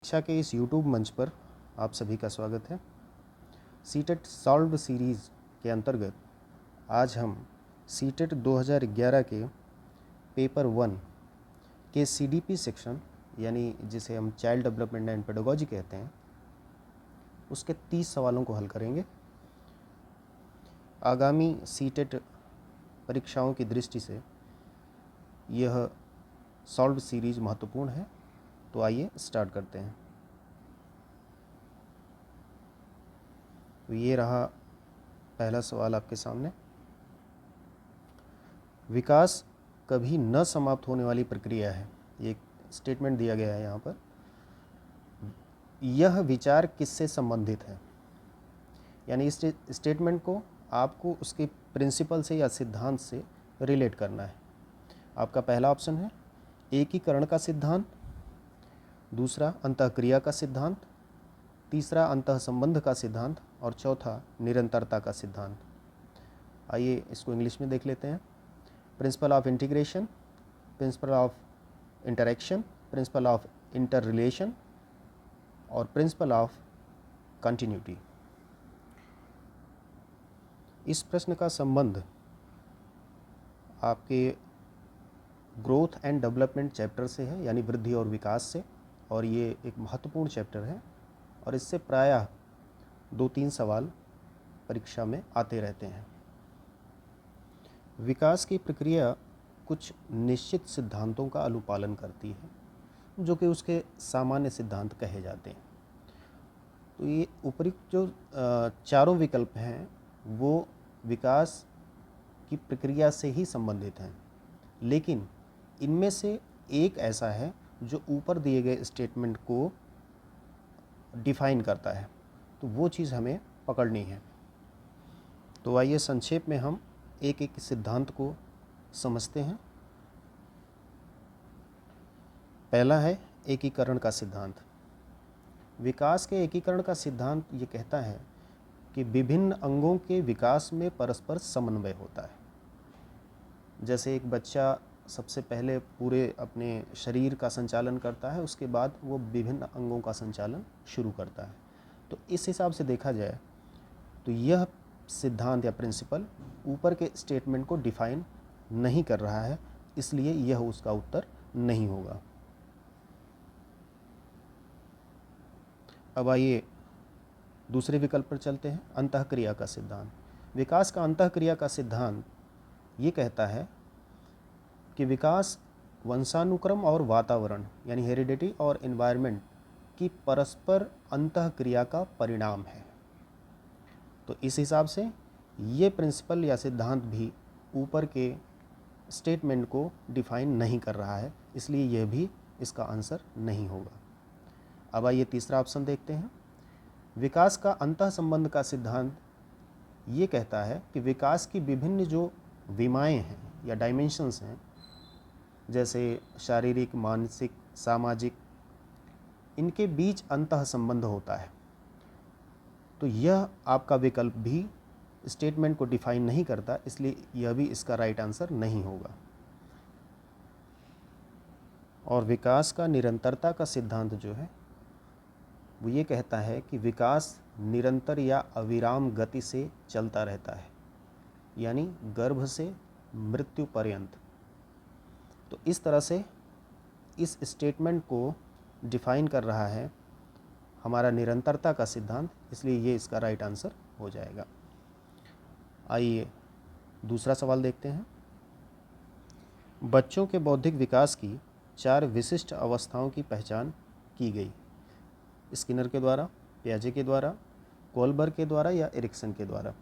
शिक्षा के इस यूट्यूब मंच पर आप सभी का स्वागत है। सीटेट सॉल्व्ड सीरीज़ के अंतर्गत आज हम सीटेट 2011 के पेपर 1 के सीडीपी सेक्शन यानी जिसे हम चाइल्ड डेवलपमेंट एंड पेडागोजी कहते हैं उसके 30 सवालों को हल करेंगे। आगामी सीटेट परीक्षाओं की दृष्टि से यह सॉल्व्ड सीरीज़ महत्वपूर्ण है। तो आइए स्टार्ट करते हैं। तो ये रहा पहला सवाल आपके सामने। विकास कभी न समाप्त होने वाली प्रक्रिया है। ये एक स्टेटमेंट दिया गया है यहाँ पर। यह विचार किससे संबंधित है, यानी इस स्टेटमेंट को आपको उसके प्रिंसिपल से या सिद्धांत से रिलेट करना है। आपका पहला ऑप्शन है एकीकरण का सिद्धांत, दूसरा अंतःक्रिया का सिद्धांत, तीसरा अंतःसंबंध का सिद्धांत और चौथा निरंतरता का सिद्धांत। आइए इसको इंग्लिश में देख लेते हैं। Principle of integration, principle of interaction, principle of inter relation और प्रिंसिपल ऑफ कंटिन्यूटी। इस प्रश्न का संबंध आपके ग्रोथ एंड डेवलपमेंट चैप्टर से है, यानी वृद्धि और विकास से, और ये एक महत्वपूर्ण चैप्टर है और इससे प्रायः 2-3 सवाल परीक्षा में आते रहते हैं। विकास की प्रक्रिया कुछ निश्चित सिद्धांतों का अनुपालन करती है जो कि उसके सामान्य सिद्धांत कहे जाते हैं। तो ये उपयुक्त जो चारों विकल्प हैं वो विकास की प्रक्रिया से ही संबंधित हैं, लेकिन इनमें से एक ऐसा है जो ऊपर दिए गए स्टेटमेंट को डिफाइन करता है, तो वो चीज़ हमें पकड़नी है। तो आइए संक्षेप में हम एक एक सिद्धांत को समझते हैं। पहला है एकीकरण का सिद्धांत। विकास के एकीकरण का सिद्धांत ये कहता है कि विभिन्न अंगों के विकास में परस्पर समन्वय होता है। जैसे एक बच्चा सबसे पहले पूरे अपने शरीर का संचालन करता है, उसके बाद वो विभिन्न अंगों का संचालन शुरू करता है। तो इस हिसाब से देखा जाए तो यह सिद्धांत या प्रिंसिपल ऊपर के स्टेटमेंट को डिफाइन नहीं कर रहा है, इसलिए यह उसका उत्तर नहीं होगा। अब आइए दूसरे विकल्प पर चलते हैं, अंतःक्रिया का सिद्धांत। विकास का अंतःक्रिया का सिद्धांत ये कहता है कि विकास वंशानुक्रम और वातावरण यानी हेरिडिटी और एनवायरनमेंट की परस्पर अंतःक्रिया का परिणाम है। तो इस हिसाब से ये प्रिंसिपल या सिद्धांत भी ऊपर के स्टेटमेंट को डिफाइन नहीं कर रहा है, इसलिए यह भी इसका आंसर नहीं होगा। अब आइए तीसरा ऑप्शन देखते हैं। विकास का अंतःसंबंध का सिद्धांत ये कहता है कि विकास की विभिन्न जो विमाएँ हैं या डायमेंशंस हैं, जैसे शारीरिक, मानसिक, सामाजिक, इनके बीच अंतःसंबंध होता है। तो यह आपका विकल्प भी स्टेटमेंट को डिफाइन नहीं करता, इसलिए यह भी इसका राइट आंसर नहीं होगा। और विकास का निरंतरता का सिद्धांत जो है वो ये कहता है कि विकास निरंतर या अविराम गति से चलता रहता है, यानी गर्भ से मृत्यु पर्यंत। तो इस तरह से इस स्टेटमेंट को डिफाइन कर रहा है हमारा निरंतरता का सिद्धांत, इसलिए ये इसका राइट आंसर हो जाएगा। आइए दूसरा सवाल देखते हैं। बच्चों के बौद्धिक विकास की 4 विशिष्ट अवस्थाओं की पहचान की गई। स्किनर के द्वारा, पियाजे के द्वारा, कोलबर्ग के द्वारा या एरिक्सन के द्वारा।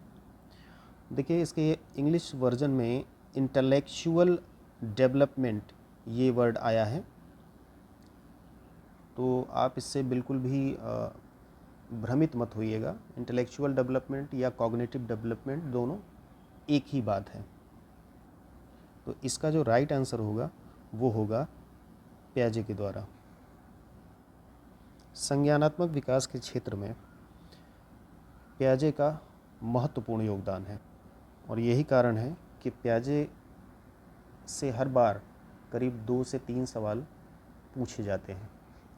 देखिए इसके इंग्लिश वर्जन में इंटेलेक्चुअल डेवलपमेंट ये वर्ड आया है, तो आप इससे बिल्कुल भी भ्रमित मत होइएगा। इंटेलेक्चुअल डेवलपमेंट या कॉग्निटिव डेवलपमेंट दोनों एक ही बात है। तो इसका जो राइट आंसर होगा वो होगा पियाजे के द्वारा। संज्ञानात्मक विकास के क्षेत्र में पियाजे का महत्वपूर्ण योगदान है और यही कारण है कि पियाजे से हर बार करीब 2 से 3 सवाल पूछे जाते हैं,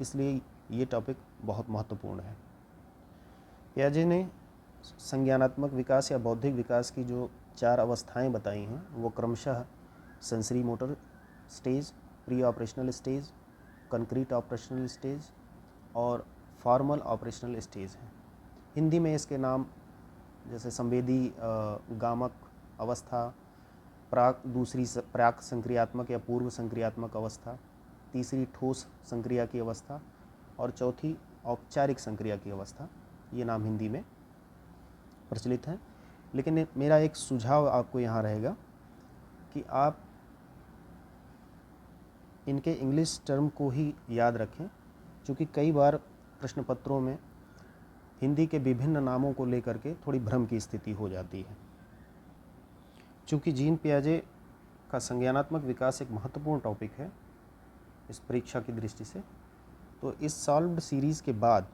इसलिए ये टॉपिक बहुत महत्वपूर्ण है। पियाजे ने संज्ञानात्मक विकास या बौद्धिक विकास की जो 4 अवस्थाएं बताई हैं वो क्रमशः sensory motor stage, pre operational stage, concrete operational stage और फॉर्मल ऑपरेशनल स्टेज हैं। हिंदी में इसके नाम जैसे संवेदी गामक अवस्था, दूसरी प्राक संक्रियात्मक या पूर्व संक्रियात्मक अवस्था, तीसरी ठोस संक्रिया की अवस्था और चौथी औपचारिक संक्रिया की अवस्था, ये नाम हिंदी में प्रचलित हैं। लेकिन मेरा एक सुझाव आपको यहाँ रहेगा कि आप इनके इंग्लिश टर्म को ही याद रखें, क्योंकि कई बार प्रश्न पत्रों में हिंदी के विभिन्न नामों को लेकर के थोड़ी भ्रम की स्थिति हो जाती है। चूँकि जीन पियाजे का संज्ञानात्मक विकास एक महत्वपूर्ण टॉपिक है इस परीक्षा की दृष्टि से, तो इस सॉल्व्ड सीरीज़ के बाद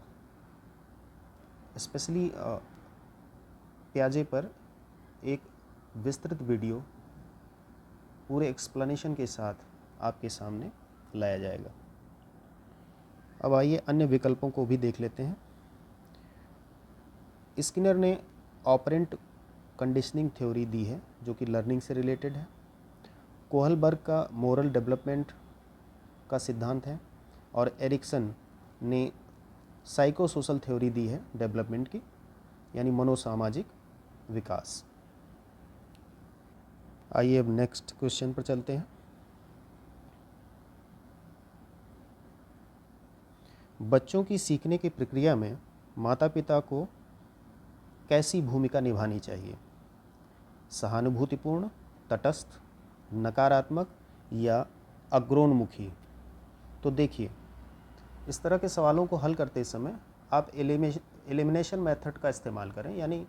स्पेशली पियाजे पर एक विस्तृत वीडियो पूरे एक्सप्लेनेशन के साथ आपके सामने लाया जाएगा। अब आइए अन्य विकल्पों को भी देख लेते हैं। स्किनर ने ऑपरेंट कंडीशनिंग थ्योरी दी है जो कि लर्निंग से रिलेटेड है। कोहलबर्ग का मोरल डेवलपमेंट का सिद्धांत है और एरिक्सन ने साइकोसोशल थ्योरी दी है डेवलपमेंट की, यानी मनोसामाजिक विकास। आइए अब नेक्स्ट क्वेश्चन पर चलते हैं। बच्चों की सीखने की प्रक्रिया में माता पिता को कैसी भूमिका निभानी चाहिए? सहानुभूतिपूर्ण, तटस्थ, नकारात्मक या अग्रोन्मुखी? तो देखिए, इस तरह के सवालों को हल करते समय आप एलिमिनेशन मेथड का इस्तेमाल करें, यानी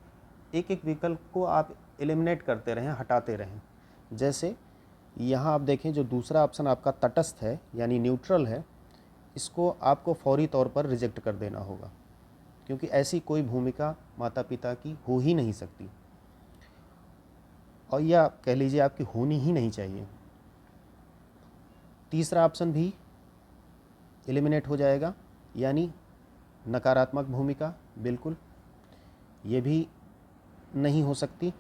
एक एक विकल्प को आप एलिमिनेट करते रहें, हटाते रहें। जैसे यहाँ आप देखें, जो दूसरा ऑप्शन आपका तटस्थ है यानी न्यूट्रल है, इसको आपको फौरी तौर पर रिजेक्ट कर देना होगा, क्योंकि ऐसी कोई भूमिका माता पिता की हो ही नहीं सकती, और या कह लीजिए आपकी होनी ही नहीं चाहिए। तीसरा ऑप्शन भी एलिमिनेट हो जाएगा, यानी नकारात्मक भूमिका, बिल्कुल ये भी नहीं हो सकती।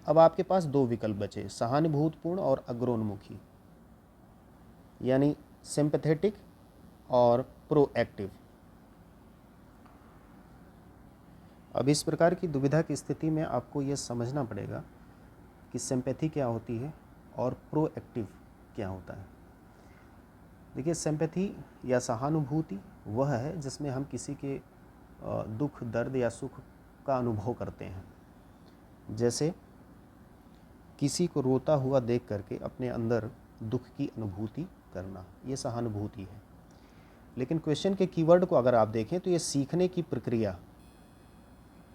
अब आपके पास 2 विकल्प बचे, सहानुभूतिपूर्ण और अग्रोन्मुखी, यानी सिंपैथेटिक और प्रोएक्टिव। अब इस प्रकार की दुविधा की स्थिति में आपको यह समझना पड़ेगा कि सिंपैथी क्या होती है और प्रोएक्टिव क्या होता है। देखिए, सिंपैथी या सहानुभूति वह है जिसमें हम किसी के दुख, दर्द या सुख का अनुभव करते हैं। जैसे किसी को रोता हुआ देख करके अपने अंदर दुख की अनुभूति करना, ये सहानुभूति है। लेकिन क्वेश्चन के कीवर्ड को अगर आप देखें तो ये सीखने की प्रक्रिया,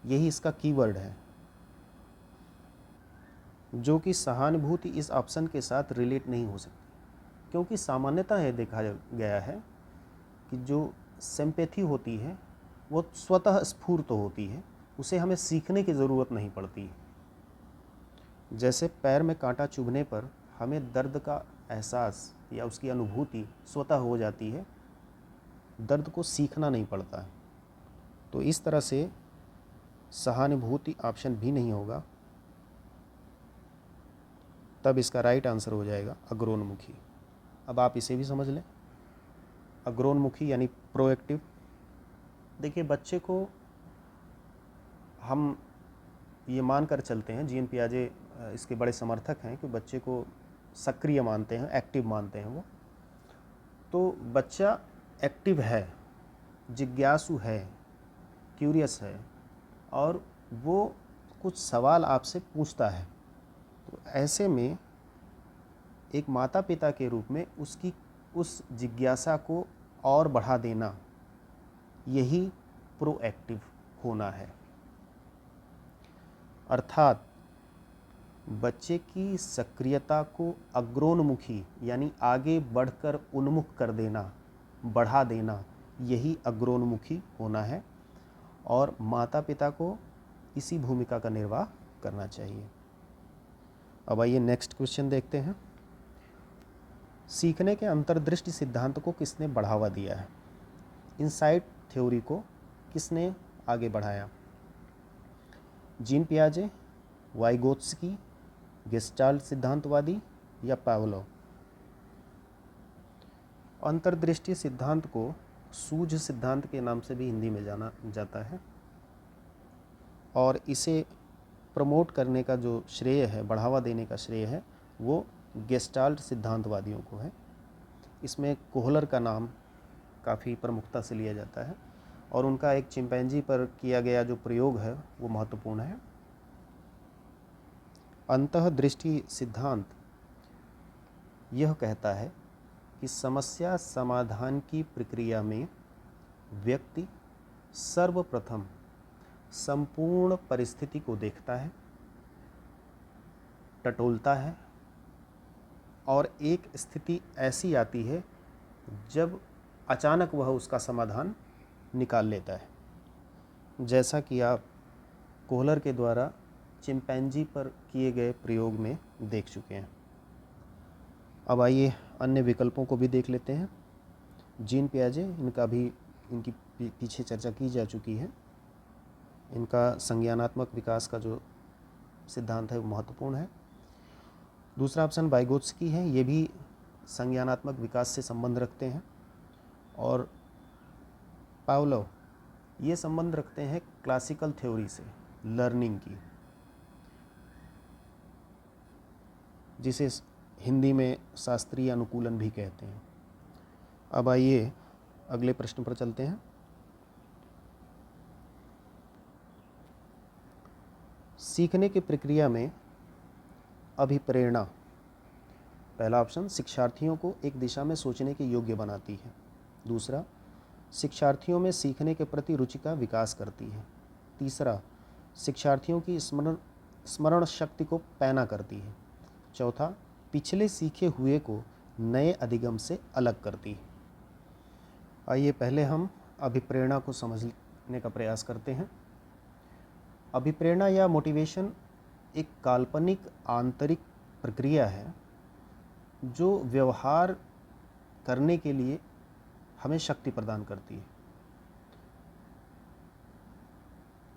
यही इसका कीवर्ड है, जो कि सहानुभूति इस ऑप्शन के साथ रिलेट नहीं हो सकती, क्योंकि सामान्यतः यह देखा गया है कि जो सिंपैथी होती है वो स्वतः स्फूर्त होती है, उसे हमें सीखने की ज़रूरत नहीं पड़ती है। जैसे पैर में कांटा चुभने पर हमें दर्द का एहसास या उसकी अनुभूति स्वतः हो जाती है, दर्द को सीखना नहीं पड़ता है। तो इस तरह से सहानुभूति ऑप्शन भी नहीं होगा, तब इसका राइट आंसर हो जाएगा अग्रोन्मुखी। अब आप इसे भी समझ लें, अग्रोन्मुखी यानी प्रोएक्टिव। देखिए, बच्चे को हम ये मान कर चलते हैं, जीन पियाजे इसके बड़े समर्थक हैं कि बच्चे को सक्रिय मानते हैं, एक्टिव मानते हैं वो। तो बच्चा एक्टिव है, जिज्ञासु है, क्यूरियस है और वो कुछ सवाल आपसे पूछता है। तो ऐसे में एक माता पिता के रूप में उसकी उस जिज्ञासा को और बढ़ा देना, यही प्रोएक्टिव होना है। अर्थात बच्चे की सक्रियता को अग्रोन्मुखी यानी आगे बढ़कर उन्मुख कर देना, बढ़ा देना, यही अग्रोन्मुखी होना है और माता पिता को इसी भूमिका का निर्वाह करना चाहिए। अब आइए नेक्स्ट क्वेश्चन देखते हैं। सीखने के अंतर्दृष्टि सिद्धांत को किसने बढ़ावा दिया है? इनसाइट थ्योरी को किसने आगे बढ़ाया? जीन पियाजे, वाइगोत्स्की, गेस्टाल्ट सिद्धांतवादी या पावलोव? अंतर्दृष्टि सिद्धांत को सूझ सिद्धांत के नाम से भी हिंदी में जाना जाता है और इसे प्रमोट करने का जो श्रेय है, बढ़ावा देने का श्रेय है, वो गेस्टाल्ट सिद्धांतवादियों को है। इसमें कोहलर का नाम काफ़ी प्रमुखता से लिया जाता है और उनका एक चिंपैंजी पर किया गया जो प्रयोग है वो महत्वपूर्ण है। अंतःदृष्टि सिद्धांत यह कहता है कि समस्या समाधान की प्रक्रिया में व्यक्ति सर्वप्रथम संपूर्ण परिस्थिति को देखता है, टटोलता है और एक स्थिति ऐसी आती है जब अचानक वह उसका समाधान निकाल लेता है, जैसा कि आप कोहलर के द्वारा चिंपैंजी पर किए गए प्रयोग में देख चुके हैं। अब आइए अन्य विकल्पों को भी देख लेते हैं। जीन पियाजे, इनकी पीछे चर्चा की जा चुकी है। इनका संज्ञानात्मक विकास का जो सिद्धांत है वो महत्वपूर्ण है। दूसरा ऑप्शन वाइगोत्स्की है, ये भी संज्ञानात्मक विकास से संबंध रखते हैं। और पावलोव ये संबंध रखते हैं क्लासिकल थ्योरी से, लर्निंग की, जिसे हिंदी में शास्त्रीय अनुकूलन भी कहते हैं। अब आइए अगले प्रश्न पर चलते हैं। सीखने की प्रक्रिया में अभिप्रेरणा, पहला ऑप्शन शिक्षार्थियों को एक दिशा में सोचने के योग्य बनाती है। दूसरा, शिक्षार्थियों में सीखने के प्रति रुचि का विकास करती है। तीसरा, शिक्षार्थियों की स्मरण शक्ति को पैना करती है। चौथा, पिछले सीखे हुए को नए अधिगम से अलग करती है। आइए पहले हम अभिप्रेरणा को समझने का प्रयास करते हैं। अभिप्रेरणा या मोटिवेशन एक काल्पनिक आंतरिक प्रक्रिया है जो व्यवहार करने के लिए हमें शक्ति प्रदान करती है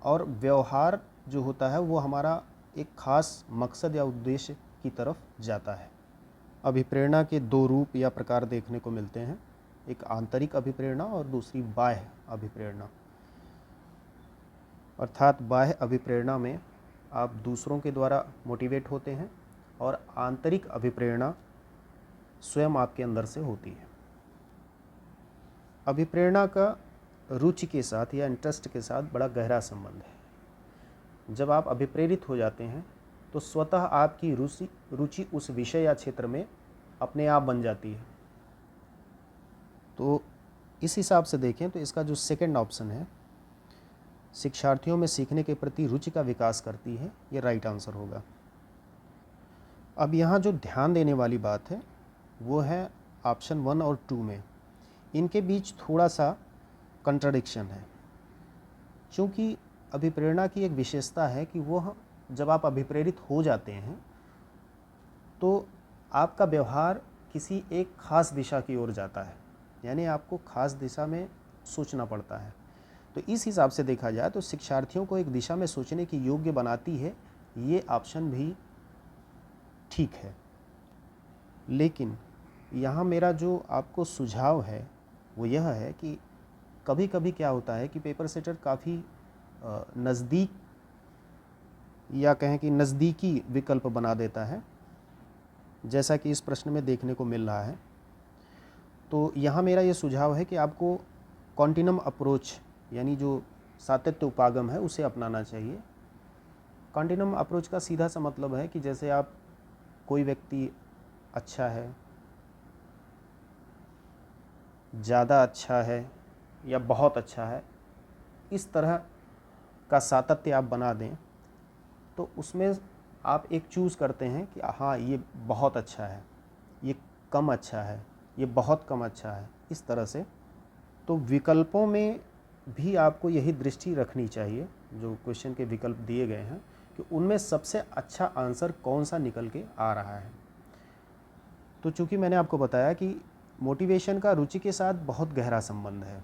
और व्यवहार जो होता है वो हमारा एक खास मकसद या उद्देश्य की तरफ जाता है। अभिप्रेरणा के दो रूप या प्रकार देखने को मिलते हैं, एक आंतरिक अभिप्रेरणा और दूसरी बाह्य अभिप्रेरणा। अर्थात बाह्य अभिप्रेरणा में आप दूसरों के द्वारा मोटिवेट होते हैं और आंतरिक अभिप्रेरणा स्वयं आपके अंदर से होती है। अभिप्रेरणा का रुचि के साथ या इंटरेस्ट के साथ बड़ा गहरा संबंध है। जब आप अभिप्रेरित हो जाते हैं तो स्वतः आपकी रुचि उस विषय या क्षेत्र में अपने आप बन जाती है। तो इस हिसाब से देखें तो इसका जो सेकंड ऑप्शन है, शिक्षार्थियों में सीखने के प्रति रुचि का विकास करती है, ये राइट आंसर होगा। अब यहाँ जो ध्यान देने वाली बात है वो है ऑप्शन 1 और 2 में, इनके बीच थोड़ा सा कंट्राडिक्शन है। क्योंकि अभिप्रेरणा की एक विशेषता है कि वह जब आप अभिप्रेरित हो जाते हैं तो आपका व्यवहार किसी एक खास दिशा की ओर जाता है, यानी आपको खास दिशा में सोचना पड़ता है। तो इस हिसाब से देखा जाए तो शिक्षार्थियों को एक दिशा में सोचने की योग्य बनाती है, ये ऑप्शन भी ठीक है। लेकिन यहाँ मेरा जो आपको सुझाव है वो यह है कि कभी कभी क्या होता है कि पेपर सेटर काफ़ी नज़दीक या कहें कि नज़दीकी विकल्प बना देता है, जैसा कि इस प्रश्न में देखने को मिल रहा है। तो यहाँ मेरा ये सुझाव है कि आपको कॉन्टिनम अप्रोच यानी जो सातत्य उपागम है उसे अपनाना चाहिए। कॉन्टिनम अप्रोच का सीधा सा मतलब है कि जैसे आप कोई व्यक्ति अच्छा है, ज़्यादा अच्छा है या बहुत अच्छा है, इस तरह का सातत्य आप बना दें तो उसमें आप एक चूज़ करते हैं कि हाँ ये बहुत अच्छा है, ये कम अच्छा है, ये बहुत कम अच्छा है, इस तरह से। तो विकल्पों में भी आपको यही दृष्टि रखनी चाहिए, जो क्वेश्चन के विकल्प दिए गए हैं, कि उनमें सबसे अच्छा आंसर कौन सा निकल के आ रहा है। तो चूँकि मैंने आपको बताया कि मोटिवेशन का रुचि के साथ बहुत गहरा संबंध है,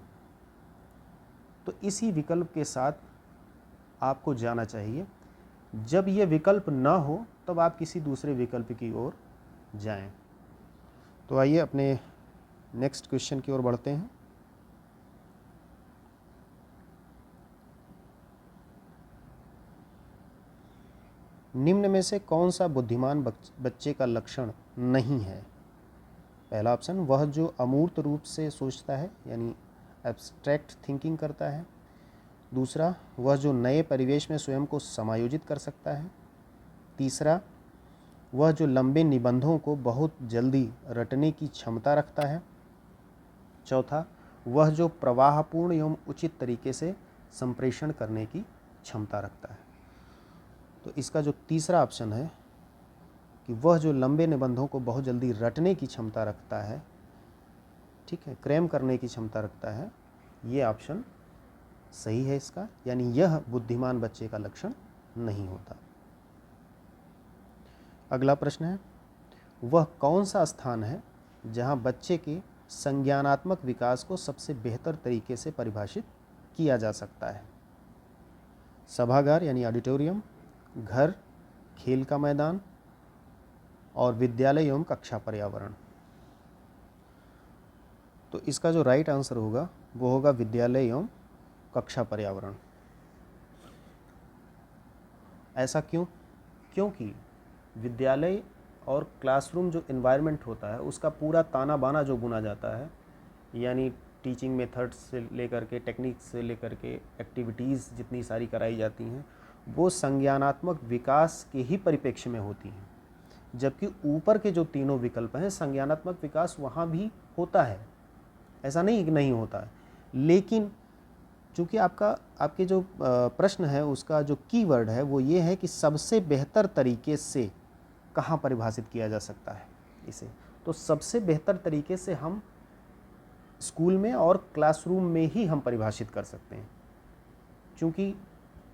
तो इसी विकल्प के साथ आपको जाना चाहिए। जब ये विकल्प ना हो तब आप किसी दूसरे विकल्प की ओर जाएं। तो आइए अपने नेक्स्ट क्वेश्चन की ओर बढ़ते हैं। निम्न में से कौन सा बुद्धिमान बच्चे का लक्षण नहीं है? पहला ऑप्शन, वह जो अमूर्त रूप से सोचता है यानी एब्स्ट्रैक्ट थिंकिंग करता है। दूसरा, वह जो नए परिवेश में स्वयं को समायोजित कर सकता है। तीसरा, वह जो लंबे निबंधों को बहुत जल्दी रटने की क्षमता रखता है। चौथा, वह जो प्रवाहपूर्ण एवं उचित तरीके से संप्रेषण करने की क्षमता रखता है। तो इसका जो तीसरा ऑप्शन है कि वह जो लंबे निबंधों को बहुत जल्दी रटने की क्षमता रखता है, ठीक है, क्रैम करने की क्षमता रखता है, ये ऑप्शन सही है इसका, यानी यह बुद्धिमान बच्चे का लक्षण नहीं होता। अगला प्रश्न है, वह कौन सा स्थान है जहां बच्चे के संज्ञानात्मक विकास को सबसे बेहतर तरीके से परिभाषित किया जा सकता है? सभागार यानी ऑडिटोरियम, घर, खेल का मैदान और विद्यालय एवं कक्षा पर्यावरण। तो इसका जो राइट आंसर होगा वो होगा विद्यालय एवं कक्षा पर्यावरण। ऐसा क्यों? क्योंकि विद्यालय और क्लासरूम जो एनवायरनमेंट होता है उसका पूरा ताना बाना जो बुना जाता है, यानी टीचिंग मेथड्स से लेकर के टेक्निक्स से लेकर के एक्टिविटीज़ जितनी सारी कराई जाती हैं वो संज्ञानात्मक विकास के ही परिप्रेक्ष्य में होती हैं। जबकि ऊपर के जो तीनों विकल्प हैं संज्ञानात्मक विकास वहाँ भी होता है, ऐसा नहीं कि नहीं होता है, लेकिन चूँकि आपके जो प्रश्न है उसका जो कीवर्ड है वो ये है कि सबसे बेहतर तरीके से कहाँ परिभाषित किया जा सकता है इसे। तो सबसे बेहतर तरीके से हम स्कूल में और क्लासरूम में ही हम परिभाषित कर सकते हैं, क्योंकि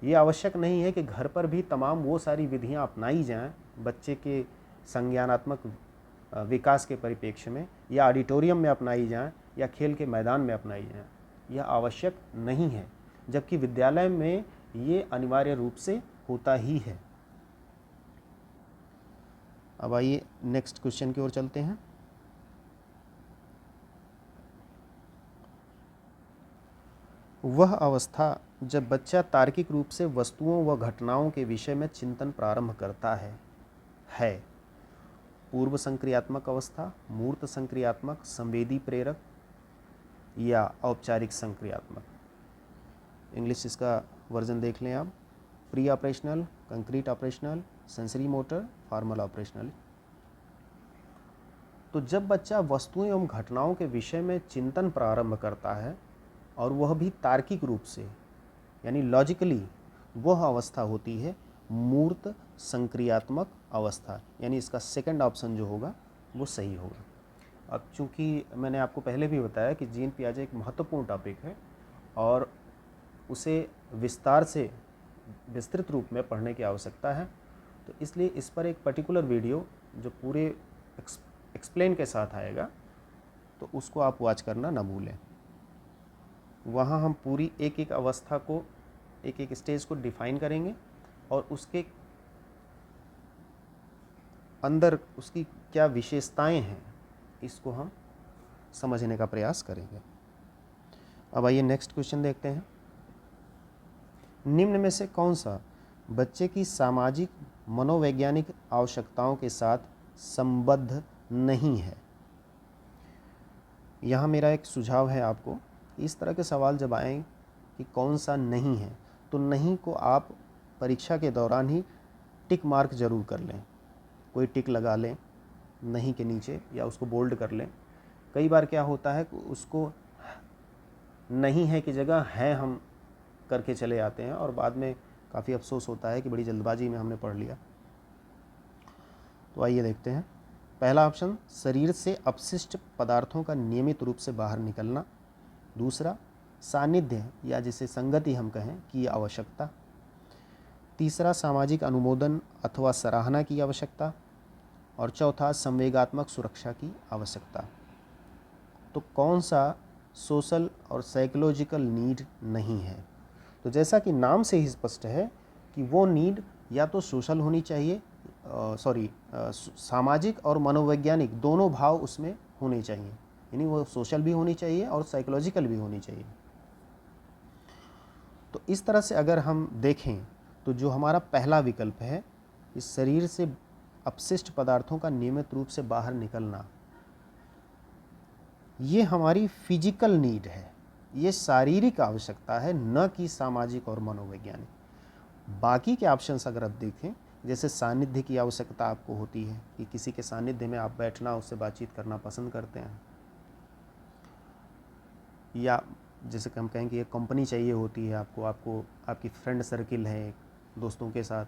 ये आवश्यक नहीं है कि घर पर भी तमाम वो सारी विधियाँ अपनाई जाएं बच्चे के संज्ञानात्मक विकास के परिप्रेक्ष्य में, या ऑडिटोरियम में अपनाई जाएं या खेल के मैदान में अपनाई जाएं, यह आवश्यक नहीं है, जबकि विद्यालय में ये अनिवार्य रूप से होता ही है। अब आइए नेक्स्ट क्वेश्चन की ओर चलते हैं। वह अवस्था जब बच्चा तार्किक रूप से वस्तुओं व घटनाओं के विषय में चिंतन प्रारंभ करता है पूर्व संक्रियात्मक अवस्था, मूर्त संक्रियात्मक, संवेदी प्रेरक या औपचारिक संक्रियात्मक। इंग्लिश इसका वर्जन देख लें आप, pre operational, concrete operational, sensory motor, formal operational. तो जब बच्चा वस्तुओं एवं घटनाओं के विषय में चिंतन प्रारंभ करता है और वह भी तार्किक रूप से यानी लॉजिकली, वह अवस्था होती है मूर्त संक्रियात्मक अवस्था, यानी इसका सेकंड ऑप्शन जो होगा वो सही होगा। अब चूंकि मैंने आपको पहले भी बताया कि जीन पियाजे एक महत्वपूर्ण टॉपिक है और उसे विस्तार से विस्तृत रूप में पढ़ने की आवश्यकता है, तो इसलिए इस पर एक पर्टिकुलर वीडियो जो पूरे एक्सप्लेन के साथ आएगा तो उसको आप वॉच करना ना भूलें। वहाँ हम पूरी एक एक अवस्था को, एक एक स्टेज को डिफाइन करेंगे और उसके अंदर उसकी क्या विशेषताएं हैं इसको हम समझने का प्रयास करेंगे। अब आइए नेक्स्ट क्वेश्चन देखते हैं। निम्न में से कौन सा बच्चे की सामाजिक मनोवैज्ञानिक आवश्यकताओं के साथ संबद्ध नहीं है? यहाँ मेरा एक सुझाव है आपको, इस तरह के सवाल जब आएँ कि कौन सा नहीं है, तो नहीं को आप परीक्षा के दौरान ही टिक मार्क ज़रूर कर लें, कोई टिक लगा लें नहीं के नीचे या उसको बोल्ड कर लें। कई बार क्या होता है कि उसको नहीं है की जगह है हम करके चले आते हैं और बाद में काफ़ी अफसोस होता है कि बड़ी जल्दबाजी में हमने पढ़ लिया। तो आइए देखते हैं। पहला ऑप्शन, शरीर से अपशिष्ट पदार्थों का नियमित रूप से बाहर निकलना। दूसरा, सानिध्य या जिसे संगति हम कहें की आवश्यकता। तीसरा, सामाजिक अनुमोदन अथवा सराहना की आवश्यकता। और चौथा, संवेगात्मक सुरक्षा की आवश्यकता। तो कौन सा सोशल और साइकोलॉजिकल नीड नहीं है। तो जैसा कि नाम से ही स्पष्ट है कि वो नीड या तो सोशल होनी चाहिए, सामाजिक और मनोवैज्ञानिक दोनों भाव उसमें होने चाहिए, यानी वो सोशल भी होनी चाहिए और साइकोलॉजिकल भी होनी चाहिए। तो इस तरह से अगर हम देखें तो जो हमारा पहला विकल्प है, इस शरीर से अपशिष्ट पदार्थों का नियमित रूप से बाहर निकलना, ये हमारी फिजिकल नीड है, ये शारीरिक आवश्यकता है, न कि सामाजिक और मनोवैज्ञानिक। बाकी के ऑप्शंस अगर आप देखें, जैसे सानिध्य की आवश्यकता आपको होती है कि किसी के सानिध्य में आप बैठना, उससे बातचीत करना पसंद करते हैं, या जैसे कि हम कहें कि एक कंपनी चाहिए होती है आपको आपकी फ्रेंड सर्किल है दोस्तों के साथ।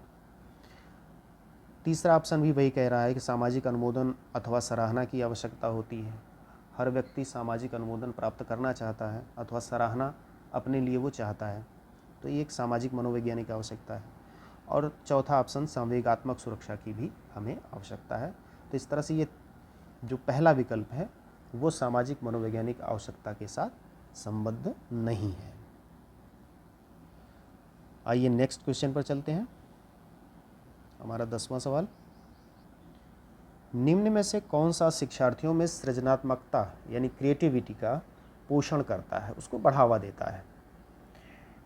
तीसरा ऑप्शन भी वही कह रहा है कि सामाजिक अनुमोदन अथवा सराहना की आवश्यकता होती है। हर व्यक्ति सामाजिक अनुमोदन प्राप्त करना चाहता है अथवा सराहना अपने लिए वो चाहता है, तो ये एक सामाजिक मनोवैज्ञानिक आवश्यकता है। और चौथा ऑप्शन संवेगात्मक सुरक्षा की भी हमें आवश्यकता है। तो इस तरह से ये जो पहला विकल्प है वो सामाजिक मनोवैज्ञानिक आवश्यकता के साथ संबद्ध नहीं है। आइए नेक्स्ट क्वेश्चन पर चलते हैं। हमारा 10वां सवाल, निम्न में से कौन सा शिक्षार्थियों में सृजनात्मकता यानी क्रिएटिविटी का पोषण करता है, उसको बढ़ावा देता है?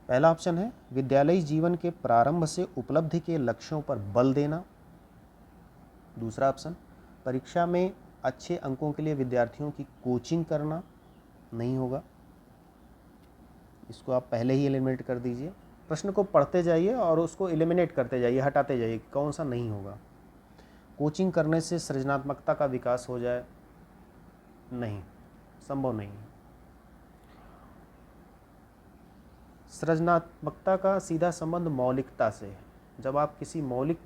पहला ऑप्शन है विद्यालयी जीवन के प्रारंभ से उपलब्धि के लक्ष्यों पर बल देना। दूसरा ऑप्शन, परीक्षा में अच्छे अंकों के लिए विद्यार्थियों की कोचिंग करना। नहीं होगा, इसको आप पहले ही एलिमिनेट कर दीजिए। प्रश्न को पढ़ते जाइए और उसको एलिमिनेट करते जाइए, हटाते जाइए कौन सा नहीं होगा। कोचिंग करने से सृजनात्मकता का विकास हो जाए, नहीं, संभव नहीं है। सृजनात्मकता का सीधा संबंध मौलिकता से है। जब आप किसी मौलिक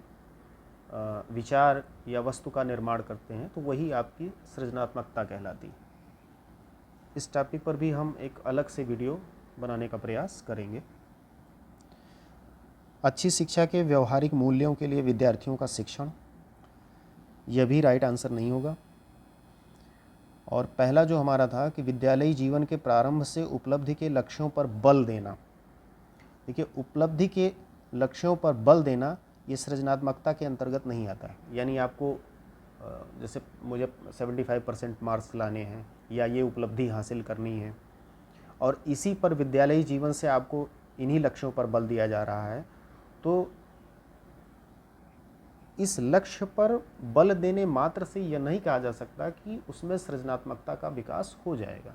विचार या वस्तु का निर्माण करते हैं तो वही आपकी सृजनात्मकता कहलाती है। इस टॉपिक पर भी हम एक अलग से वीडियो बनाने का प्रयास करेंगे। अच्छी शिक्षा के व्यवहारिक मूल्यों के लिए विद्यार्थियों का शिक्षण, यह भी राइट आंसर नहीं होगा। और पहला जो हमारा था कि विद्यालयी जीवन के प्रारंभ से उपलब्धि के लक्ष्यों पर बल देना, देखिए उपलब्धि के लक्ष्यों पर बल देना ये सृजनात्मकता के अंतर्गत नहीं आता है। यानी आपको जैसे मुझे 75% मार्क्स लाने हैं या ये उपलब्धि हासिल करनी है और इसी पर विद्यालयी जीवन से आपको इन्हीं लक्ष्यों पर बल दिया जा रहा है, तो इस लक्ष्य पर बल देने मात्र से यह नहीं कहा जा सकता कि उसमें सृजनात्मकता का विकास हो जाएगा।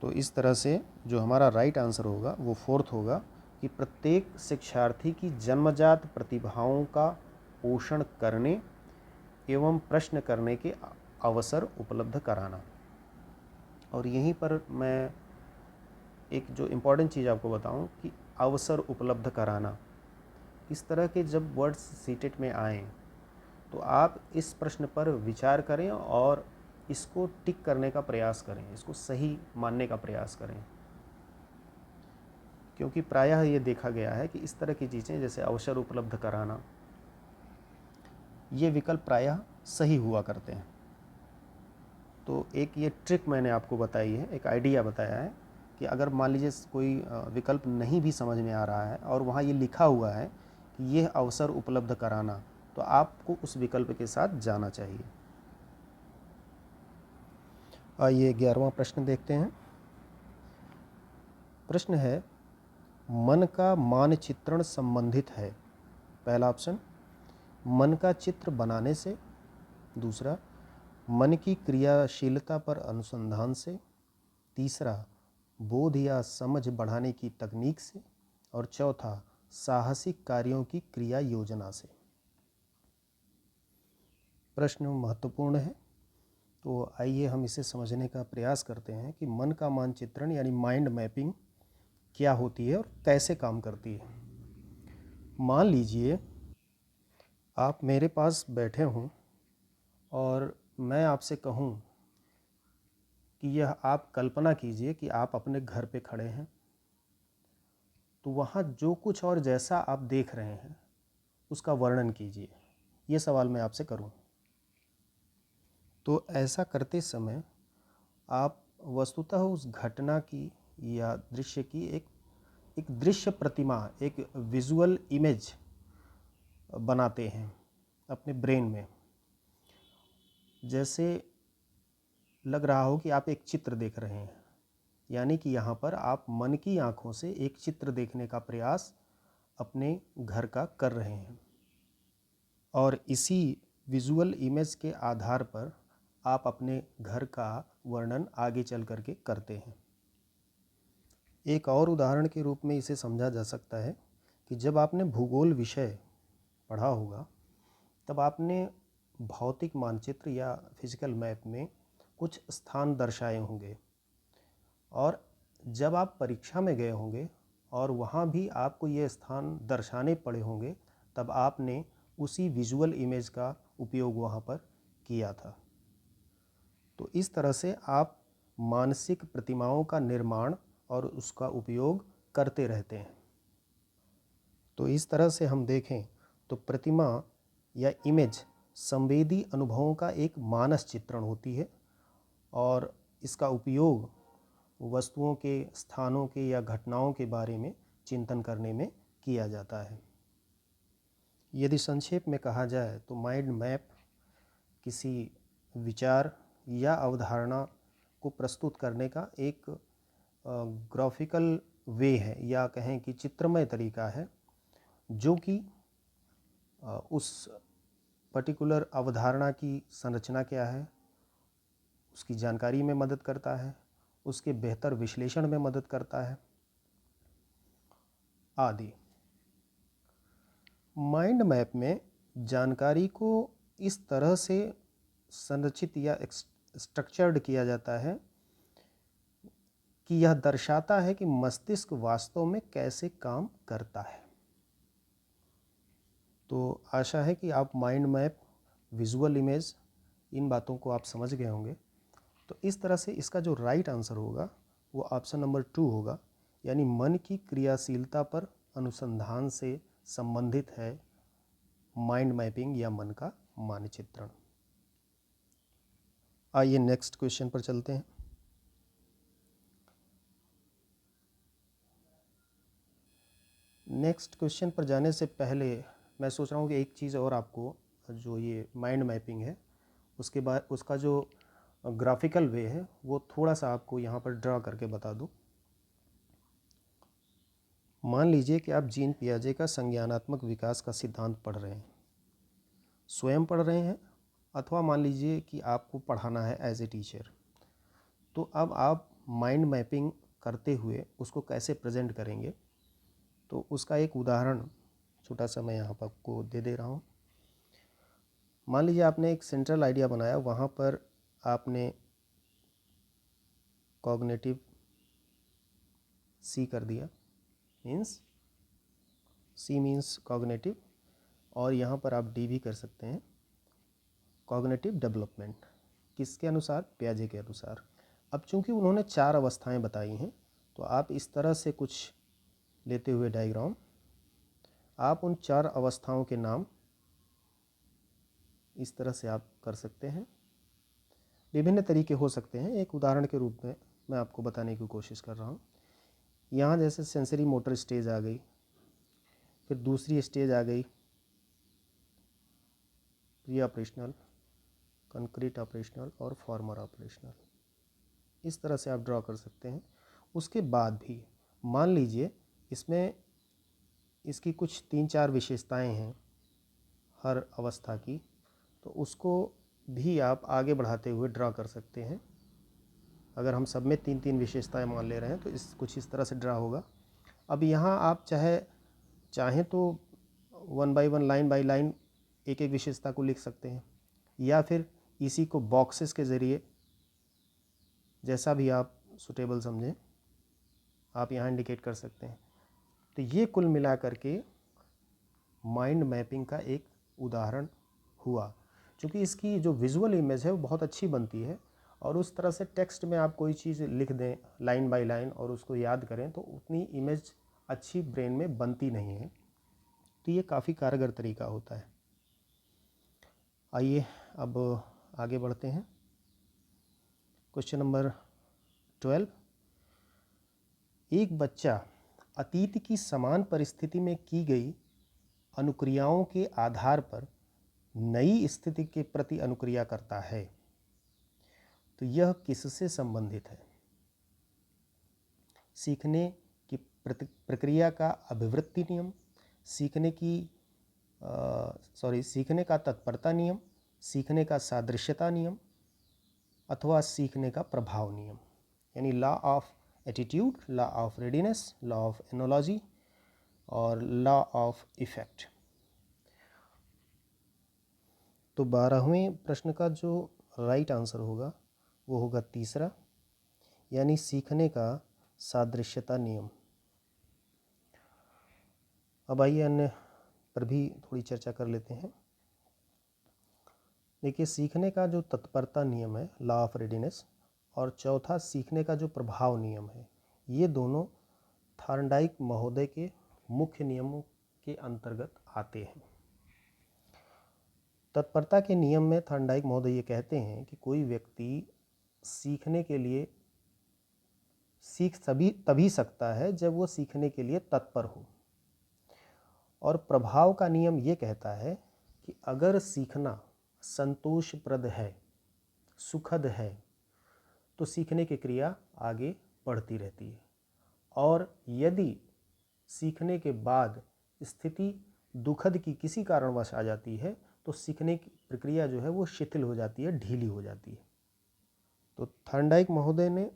तो इस तरह से जो हमारा राइट आंसर होगा वो फोर्थ होगा कि प्रत्येक शिक्षार्थी की जन्मजात प्रतिभाओं का पोषण करने एवं प्रश्न करने के अवसर उपलब्ध कराना। और यहीं पर मैं एक जो इम्पॉर्टेंट चीज़ आपको बताऊं कि अवसर उपलब्ध कराना, इस तरह के जब वर्ड्स सीटेट में आएँ तो आप इस प्रश्न पर विचार करें और इसको टिक करने का प्रयास करें, इसको सही मानने का प्रयास करें, क्योंकि प्रायः ये देखा गया है कि इस तरह की चीज़ें जैसे अवसर उपलब्ध कराना, ये विकल्प प्रायः सही हुआ करते हैं। तो एक ये ट्रिक मैंने आपको बताई है, एक आइडिया बताया है कि अगर मान लीजिए कोई विकल्प नहीं भी समझ में आ रहा है और वहाँ ये लिखा हुआ है कि यह अवसर उपलब्ध कराना, तो आपको उस विकल्प के साथ जाना चाहिए। आइए 11वां प्रश्न देखते हैं। प्रश्न है, मन का मानचित्रण संबंधित है? पहला ऑप्शन, मन का चित्र बनाने से। दूसरा, मन की क्रियाशीलता पर अनुसंधान से। तीसरा, बोध या समझ बढ़ाने की तकनीक से। और चौथा, साहसिक कार्यों की क्रिया योजना से। प्रश्न महत्वपूर्ण है, तो आइए हम इसे समझने का प्रयास करते हैं कि मन का मानचित्रण यानी माइंड मैपिंग क्या होती है और कैसे काम करती है। मान लीजिए आप मेरे पास बैठे हों और मैं आपसे कहूं कि यह आप कल्पना कीजिए कि आप अपने घर पे खड़े हैं, तो वहाँ जो कुछ और जैसा आप देख रहे हैं उसका वर्णन कीजिए। ये सवाल मैं आपसे करूं। तो ऐसा करते समय आप वस्तुतः उस घटना की या दृश्य की एक दृश्य प्रतिमा, एक विजुअल इमेज बनाते हैं अपने ब्रेन में। जैसे लग रहा हो कि आप एक चित्र देख रहे हैं, यानी कि यहाँ पर आप मन की आँखों से एक चित्र देखने का प्रयास अपने घर का कर रहे हैं, और इसी विजुअल इमेज के आधार पर आप अपने घर का वर्णन आगे चल करके करते हैं। एक और उदाहरण के रूप में इसे समझा जा सकता है कि जब आपने भूगोल विषय पढ़ा होगा, तब आपने भौतिक मानचित्र या फिजिकल मैप में कुछ स्थान दर्शाए होंगे, और जब आप परीक्षा में गए होंगे और वहाँ भी आपको ये स्थान दर्शाने पड़े होंगे, तब आपने उसी विजुअल इमेज का उपयोग वहाँ पर किया था। तो इस तरह से आप मानसिक प्रतिमाओं का निर्माण और उसका उपयोग करते रहते हैं। तो इस तरह से हम देखें तो प्रतिमा या इमेज संवेदी अनुभवों का एक मानस चित्रण होती है, और इसका उपयोग वस्तुओं के, स्थानों के या घटनाओं के बारे में चिंतन करने में किया जाता है। यदि संक्षेप में कहा जाए तो माइंड मैप किसी विचार या अवधारणा को प्रस्तुत करने का एक ग्राफिकल वे है, या कहें कि चित्रमय तरीका है, जो कि उस पर्टिकुलर अवधारणा की संरचना क्या है उसकी जानकारी में मदद करता है, उसके बेहतर विश्लेषण में मदद करता है आदि। माइंड मैप में जानकारी को इस तरह से संरचित या स्ट्रक्चर्ड किया जाता है कि यह दर्शाता है कि मस्तिष्क वास्तव में कैसे काम करता है। तो आशा है कि आप माइंड मैप, विजुअल इमेज, इन बातों को आप समझ गए होंगे। तो इस तरह से इसका जो राइट आंसर होगा वो ऑप्शन नंबर 2 होगा, यानी मन की क्रियाशीलता पर अनुसंधान से संबंधित है माइंड मैपिंग या मन का मानचित्रण। आइए नेक्स्ट क्वेश्चन पर चलते हैं। नेक्स्ट क्वेश्चन पर जाने से पहले मैं सोच रहा हूँ कि एक चीज़ और आपको, जो ये माइंड मैपिंग है उसके बाद उसका जो ग्राफिकल वे है वो थोड़ा सा आपको यहाँ पर ड्रा करके बता दूँ। मान लीजिए कि आप जीन पियाजे का संज्ञानात्मक विकास का सिद्धांत पढ़ रहे हैं, स्वयं पढ़ रहे हैं, अथवा मान लीजिए कि आपको पढ़ाना है एज ए टीचर। तो अब आप माइंड मैपिंग करते हुए उसको कैसे प्रेजेंट करेंगे, तो उसका एक उदाहरण छोटा सा मैं यहाँ पर आपको दे रहा हूँ। मान लीजिए आपने एक सेंट्रल आइडिया बनाया, वहाँ पर आपने कॉग्निटिव सी कर दिया, मीन्स सी मीन्स कॉग्निटिव, और यहाँ पर आप डी भी कर सकते हैं, कॉग्निटिव डेवलपमेंट। किसके अनुसार? पियाजे के अनुसार। अब चूंकि उन्होंने 4 अवस्थाएं बताई हैं, तो आप इस तरह से कुछ लेते हुए डायग्राम, आप उन 4 अवस्थाओं के नाम इस तरह से आप कर सकते हैं। विभिन्न तरीके हो सकते हैं, एक उदाहरण के रूप में मैं आपको बताने की कोशिश कर रहा हूँ। यहाँ जैसे सेंसरी मोटर स्टेज आ गई, फिर दूसरी स्टेज आ गई प्री ऑपरेशनल, कंक्रीट ऑपरेशनल और फॉर्मर ऑपरेशनल। इस तरह से आप ड्रॉ कर सकते हैं। उसके बाद भी मान लीजिए इसमें इसकी कुछ 3-4 विशेषताएं हैं हर अवस्था की, तो उसको भी आप आगे बढ़ाते हुए ड्रा कर सकते हैं। अगर हम सब में 3-3 विशेषताएं मान ले रहे हैं तो कुछ इस तरह से ड्रा होगा। अब यहाँ आप चाहें तो 1 बाई 1, लाइन बाई लाइन एक एक विशेषता को लिख सकते हैं, या फिर इसी को बॉक्सेस के ज़रिए, जैसा भी आप सुटेबल समझें, आप यहाँ इंडिकेट कर सकते हैं। तो ये कुल मिला करके माइंड मैपिंग का एक उदाहरण हुआ। क्योंकि इसकी जो विजुअल इमेज है वो बहुत अच्छी बनती है, और उस तरह से टेक्स्ट में आप कोई चीज़ लिख दें लाइन बाय लाइन और उसको याद करें तो उतनी इमेज अच्छी ब्रेन में बनती नहीं है। तो ये काफ़ी कारगर तरीका होता है। आइए अब आगे बढ़ते हैं। क्वेश्चन नंबर 12, एक बच्चा अतीत की समान परिस्थिति में की गई अनुक्रियाओं के आधार पर नई स्थिति के प्रति अनुक्रिया करता है, तो यह किससे संबंधित है? सीखने की प्रक्रिया का अभिवृत्ति नियम, सीखने का तत्परता नियम, सीखने का सादृश्यता नियम अथवा सीखने का प्रभाव नियम, यानी law of attitude, law of readiness, law of analogy और लॉ ऑफ इफेक्ट। तो 12वें प्रश्न का जो राइट आंसर होगा वो होगा तीसरा, यानी सीखने का सादृश्यता नियम। अब आइए अन्य पर भी थोड़ी चर्चा कर लेते हैं। देखिए, सीखने का जो तत्परता नियम है, लॉ ऑफ रेडीनेस, और चौथा सीखने का जो प्रभाव नियम है, ये दोनों थॉर्नडाइक महोदय के मुख्य नियमों के अंतर्गत आते हैं। तत्परता के नियम में थॉर्नडाइक महोदय ये कहते हैं कि कोई व्यक्ति सीखने के लिए तभी सकता है जब वो सीखने के लिए तत्पर हो। और प्रभाव का नियम ये कहता है कि अगर सीखना संतोषप्रद है, सुखद है, तो सीखने की क्रिया आगे बढ़ती रहती है, और यदि सीखने के बाद स्थिति दुखद की किसी कारणवश आ जाती है तो सीखने की प्रक्रिया जो है वो शिथिल हो जाती है, ढीली हो जाती है। तो थॉर्नडाइक महोदय ने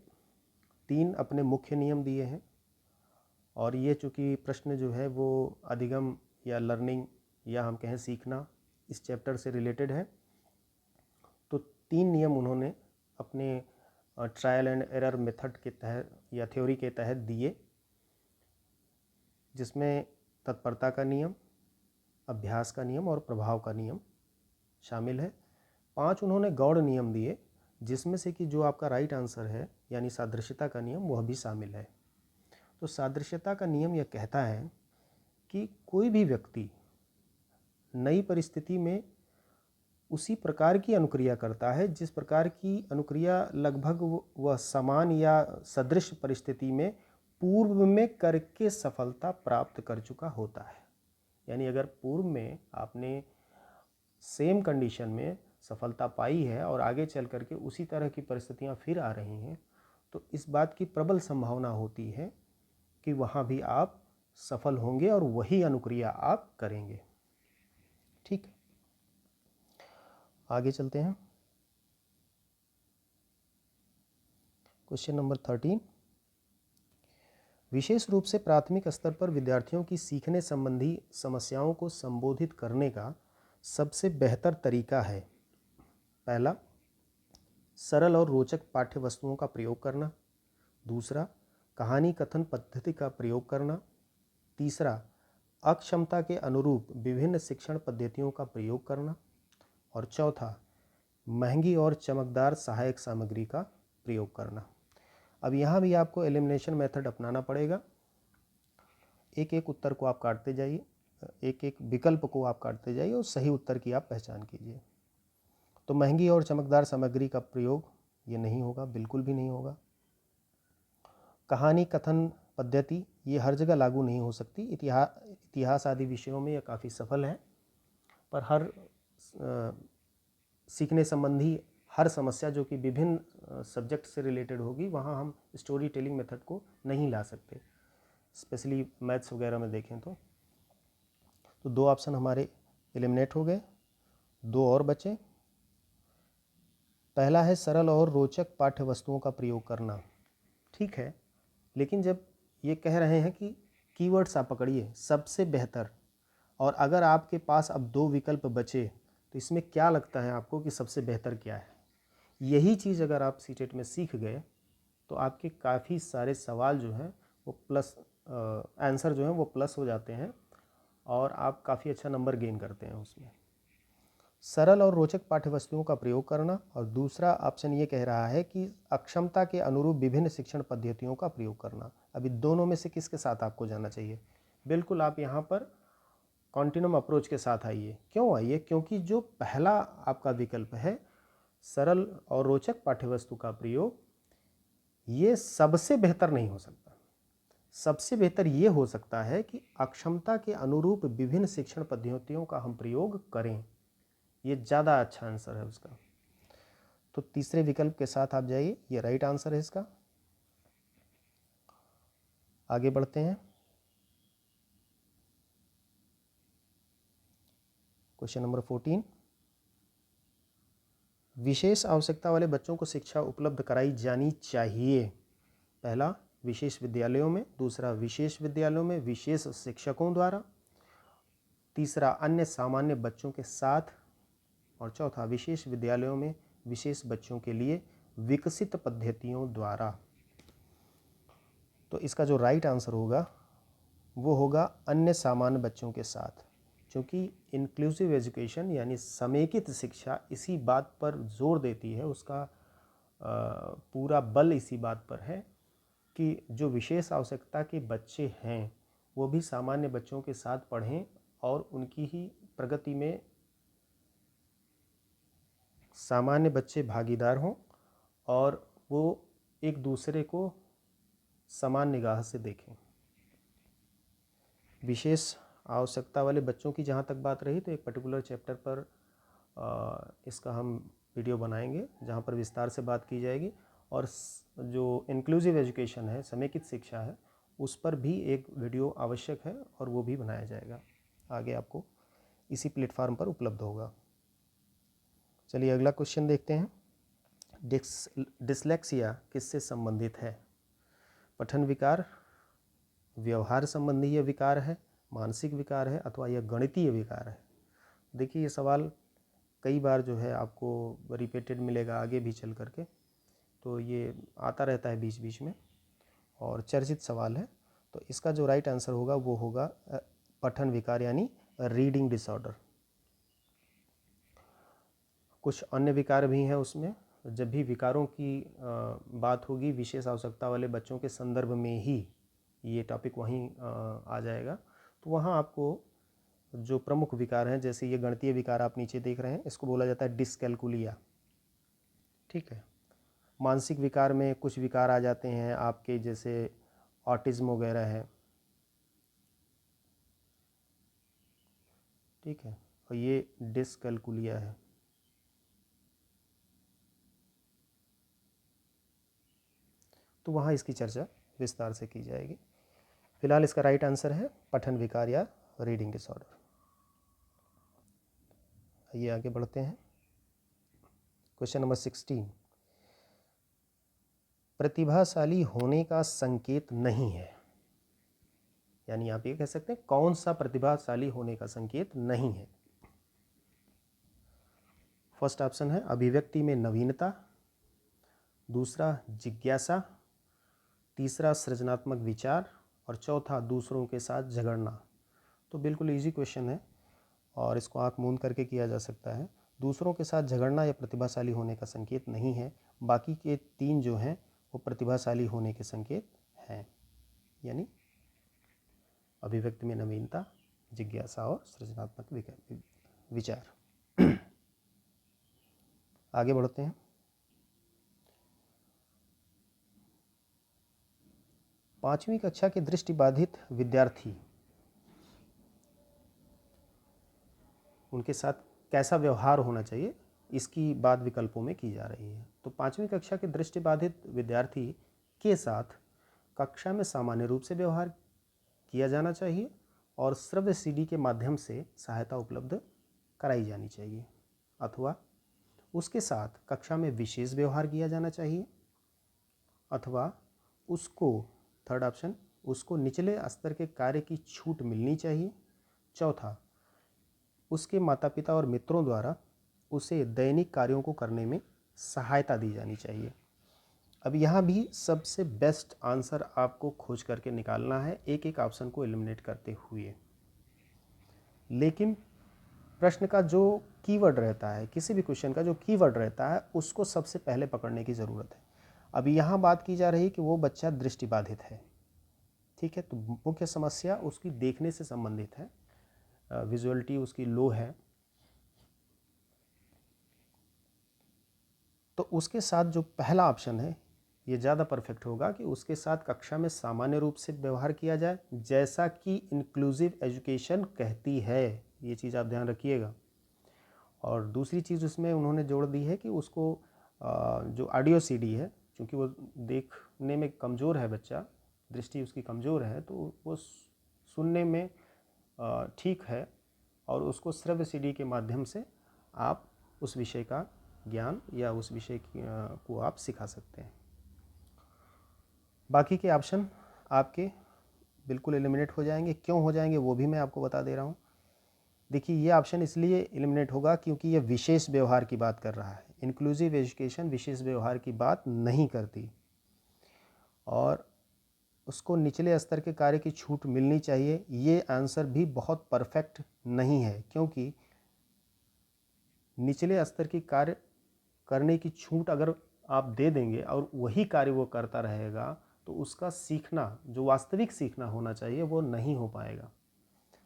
3 अपने मुख्य नियम दिए हैं, और ये चूँकि प्रश्न जो है वो अधिगम या लर्निंग या हम कहें सीखना इस चैप्टर से रिलेटेड है, तो 3 नियम उन्होंने अपने ट्रायल एंड एरर मेथड के तहत या थ्योरी के तहत दिए, जिसमें तत्परता का नियम, अभ्यास का नियम और प्रभाव का नियम शामिल है। 5 उन्होंने गौड़ नियम दिए, जिसमें से कि जो आपका राइट आंसर है यानी सादृश्यता का नियम वह भी शामिल है। तो सादृश्यता का नियम यह कहता है कि कोई भी व्यक्ति नई परिस्थिति में उसी प्रकार की अनुक्रिया करता है जिस प्रकार की अनुक्रिया लगभग वह समान या सदृश परिस्थिति में पूर्व में करके सफलता प्राप्त कर चुका होता है। यानी अगर पूर्व में आपने सेम कंडीशन में सफलता पाई है और आगे चल करके उसी तरह की परिस्थितियां फिर आ रही हैं, तो इस बात की प्रबल संभावना होती है कि वहाँ भी आप सफल होंगे और वही अनुक्रिया आप करेंगे। ठीक है, आगे चलते हैं। क्वेश्चन नंबर 13, विशेष रूप से प्राथमिक स्तर पर विद्यार्थियों की सीखने संबंधी समस्याओं को संबोधित करने का सबसे बेहतर तरीका है। पहला, सरल और रोचक पाठ्य वस्तुओं का प्रयोग करना। दूसरा, कहानी कथन पद्धति का प्रयोग करना। तीसरा, अक्षमता के अनुरूप विभिन्न शिक्षण पद्धतियों का प्रयोग करना। और चौथा, महंगी और चमकदार सहायक सामग्री का प्रयोग करना। अब यहाँ भी आपको एलिमिनेशन मेथड अपनाना पड़ेगा। एक एक उत्तर को आप काटते जाइए, एक एक विकल्प को आप काटते जाइए और सही उत्तर की आप पहचान कीजिए। तो महंगी और चमकदार सामग्री का प्रयोग ये नहीं होगा, बिल्कुल भी नहीं होगा। कहानी कथन पद्धति ये हर जगह लागू नहीं हो सकती। इतिहास आदि विषयों में यह काफ़ी सफल है, पर हर सीखने संबंधी हर समस्या जो कि विभिन्न सब्जेक्ट से रिलेटेड होगी, वहाँ हम स्टोरी टेलिंग मेथड को नहीं ला सकते। स्पेशली मैथ्स वगैरह में देखें तो 2 ऑप्शन हमारे एलिमिनेट हो गए, 2 और बचे। पहला है सरल और रोचक पाठ्य वस्तुओं का प्रयोग करना। ठीक है, लेकिन जब ये कह रहे हैं कि कीवर्ड्स आप पकड़िए, सबसे बेहतर, और अगर आपके पास अब 2 विकल्प बचे तो इसमें क्या लगता है आपको कि सबसे बेहतर क्या है? यही चीज़ अगर आप सीटेट में सीख गए तो आपके काफ़ी सारे सवाल जो हैं वो प्लस आंसर जो हैं वो प्लस हो जाते हैं और आप काफ़ी अच्छा नंबर गेन करते हैं उसमें। सरल और रोचक पाठ्यवस्तुओं का प्रयोग करना, और दूसरा ऑप्शन ये कह रहा है कि अक्षमता के अनुरूप विभिन्न शिक्षण पद्धतियों का प्रयोग करना। अभी दोनों में से किसके साथ आपको जाना चाहिए? बिल्कुल आप यहाँ पर कॉन्टिन्यूम अप्रोच के साथ आइए। क्यों आइए? क्योंकि जो पहला आपका विकल्प है सरल और रोचक पाठ्यवस्तु का प्रयोग ये सबसे बेहतर नहीं हो सकता। सबसे बेहतर ये हो सकता है कि अक्षमता के अनुरूप विभिन्न शिक्षण पद्धतियों का हम प्रयोग करें। ये ज़्यादा अच्छा आंसर है उसका। तो तीसरे विकल्प के साथ आप जाइए, ये राइट आंसर है इसका। आगे बढ़ते हैं। क्वेश्चन नंबर 14, विशेष आवश्यकता वाले बच्चों को शिक्षा उपलब्ध कराई जानी चाहिए। पहला, विशेष विद्यालयों में। दूसरा, विशेष विद्यालयों में विशेष शिक्षकों द्वारा। तीसरा, अन्य सामान्य बच्चों के साथ। और चौथा, विशेष विद्यालयों में विशेष बच्चों के लिए विकसित पद्धतियों द्वारा। तो इसका जो राइट आंसर होगा वो होगा अन्य सामान्य बच्चों के साथ, क्योंकि इंक्लूसिव एजुकेशन यानी समेकित शिक्षा इसी बात पर जोर देती है, उसका पूरा बल इसी बात पर है कि जो विशेष आवश्यकता के बच्चे हैं वो भी सामान्य बच्चों के साथ पढ़ें और उनकी ही प्रगति में सामान्य बच्चे भागीदार हों और वो एक दूसरे को समान निगाह से देखें। विशेष आवश्यकता वाले बच्चों की जहाँ तक बात रही तो एक पर्टिकुलर चैप्टर पर इसका हम वीडियो बनाएंगे जहाँ पर विस्तार से बात की जाएगी, और जो इंक्लूसिव एजुकेशन है, समेकित शिक्षा है, उस पर भी एक वीडियो आवश्यक है और वो भी बनाया जाएगा, आगे आपको इसी प्लेटफार्म पर उपलब्ध होगा। चलिए अगला क्वेश्चन देखते हैं। डिसलेक्सिया किससे संबंधित है? पठन विकार, व्यवहार संबंधी यह विकार है, मानसिक विकार है, अथवा यह गणितीय विकार है? देखिए ये सवाल कई बार जो है आपको रिपीटेड मिलेगा आगे भी चल करके, तो ये आता रहता है बीच बीच में और चर्चित सवाल है। तो इसका जो राइट आंसर होगा वो होगा पठन विकार यानी रीडिंग डिसऑर्डर। कुछ अन्य विकार भी हैं उसमें। जब भी विकारों की बात होगी विशेष आवश्यकता वाले बच्चों के संदर्भ में ही ये टॉपिक वहीं आ जाएगा। तो वहाँ आपको जो प्रमुख विकार हैं, जैसे ये गणितीय विकार आप नीचे देख रहे हैं, इसको बोला जाता है डिसकैलकुलिया। ठीक है। मानसिक विकार में कुछ विकार आ जाते हैं आपके, जैसे ऑटिज्म वगैरह है। ठीक है, और ये डिसकैलकुलिया है। तो वहाँ इसकी चर्चा विस्तार से की जाएगी। फिलहाल इसका राइट आंसर है पठन विकार या रीडिंग डिसऑर्डर। आइए आगे बढ़ते हैं। क्वेश्चन नंबर 16, प्रतिभाशाली होने का संकेत नहीं है, यानी आप ये कह सकते हैं कौन सा प्रतिभाशाली होने का संकेत नहीं है? फर्स्ट ऑप्शन है अभिव्यक्ति में नवीनता, दूसरा जिज्ञासा, तीसरा सृजनात्मक विचार, और चौथा दूसरों के साथ झगड़ना। तो बिल्कुल इजी क्वेश्चन है और इसको आंख मूंद करके किया जा सकता है। दूसरों के साथ झगड़ना या प्रतिभाशाली होने का संकेत नहीं है, बाकी के तीन जो हैं वो प्रतिभाशाली होने के संकेत हैं, यानी अभिव्यक्ति में नवीनता, जिज्ञासा और सृजनात्मक विचार। आगे बढ़ते हैं। 5वीं कक्षा के दृष्टिबाधित विद्यार्थी, उनके साथ कैसा व्यवहार होना चाहिए, इसकी बात विकल्पों में की जा रही है। तो 5वीं कक्षा के दृष्टिबाधित विद्यार्थी के साथ कक्षा में सामान्य रूप से व्यवहार किया जाना चाहिए और श्रव्य सीडी के माध्यम से सहायता उपलब्ध कराई जानी चाहिए, अथवा उसके साथ कक्षा में विशेष व्यवहार किया जाना चाहिए, अथवा उसको, थर्ड ऑप्शन, उसको निचले स्तर के कार्य की छूट मिलनी चाहिए। चौथा, उसके माता पिता और मित्रों द्वारा उसे दैनिक कार्यों को करने में सहायता दी जानी चाहिए। अब यहाँ भी सबसे बेस्ट आंसर आपको खोज करके निकालना है, एक एक ऑप्शन को एलिमिनेट करते हुए। लेकिन प्रश्न का जो कीवर्ड रहता है, किसी भी क्वेश्चन का जो कीवर्ड रहता है, उसको सबसे पहले पकड़ने की ज़रूरत है। अब यहाँ बात की जा रही है कि वो बच्चा दृष्टिबाधित है। ठीक है, तो मुख्य समस्या उसकी देखने से संबंधित है, विजुअलिटी उसकी लो है। तो उसके साथ जो पहला ऑप्शन है ये ज़्यादा परफेक्ट होगा कि उसके साथ कक्षा में सामान्य रूप से व्यवहार किया जाए, जैसा कि इंक्लूसिव एजुकेशन कहती है। ये चीज़ आप ध्यान रखिएगा। और दूसरी चीज़ उसमें उन्होंने जोड़ दी है कि उसको जो ऑडियो सीडी है, क्योंकि वो देखने में कमज़ोर है बच्चा, दृष्टि उसकी कमज़ोर है, तो वो सुनने में ठीक है, और उसको श्रव्य सीडी के माध्यम से आप उस विषय का ज्ञान या उस विषय को आप सिखा सकते हैं। बाकी के ऑप्शन आपके बिल्कुल एलिमिनेट हो जाएंगे। क्यों हो जाएंगे वो भी मैं आपको बता दे रहा हूँ। देखिए, ये ऑप्शन इसलिए एलिमिनेट होगा क्योंकि ये विशेष व्यवहार की बात कर रहा है। इंक्लूसिव एजुकेशन विशेष व्यवहार की बात नहीं करती, और उसको निचले स्तर के कार्य की छूट मिलनी चाहिए। ये आंसर भी बहुत परफेक्ट नहीं है, क्योंकि निचले स्तर की कार्य करने की छूट अगर आप दे देंगे और वही कार्य वो करता रहेगा, तो उसका सीखना, जो वास्तविक सीखना होना चाहिए, वो नहीं हो पाएगा,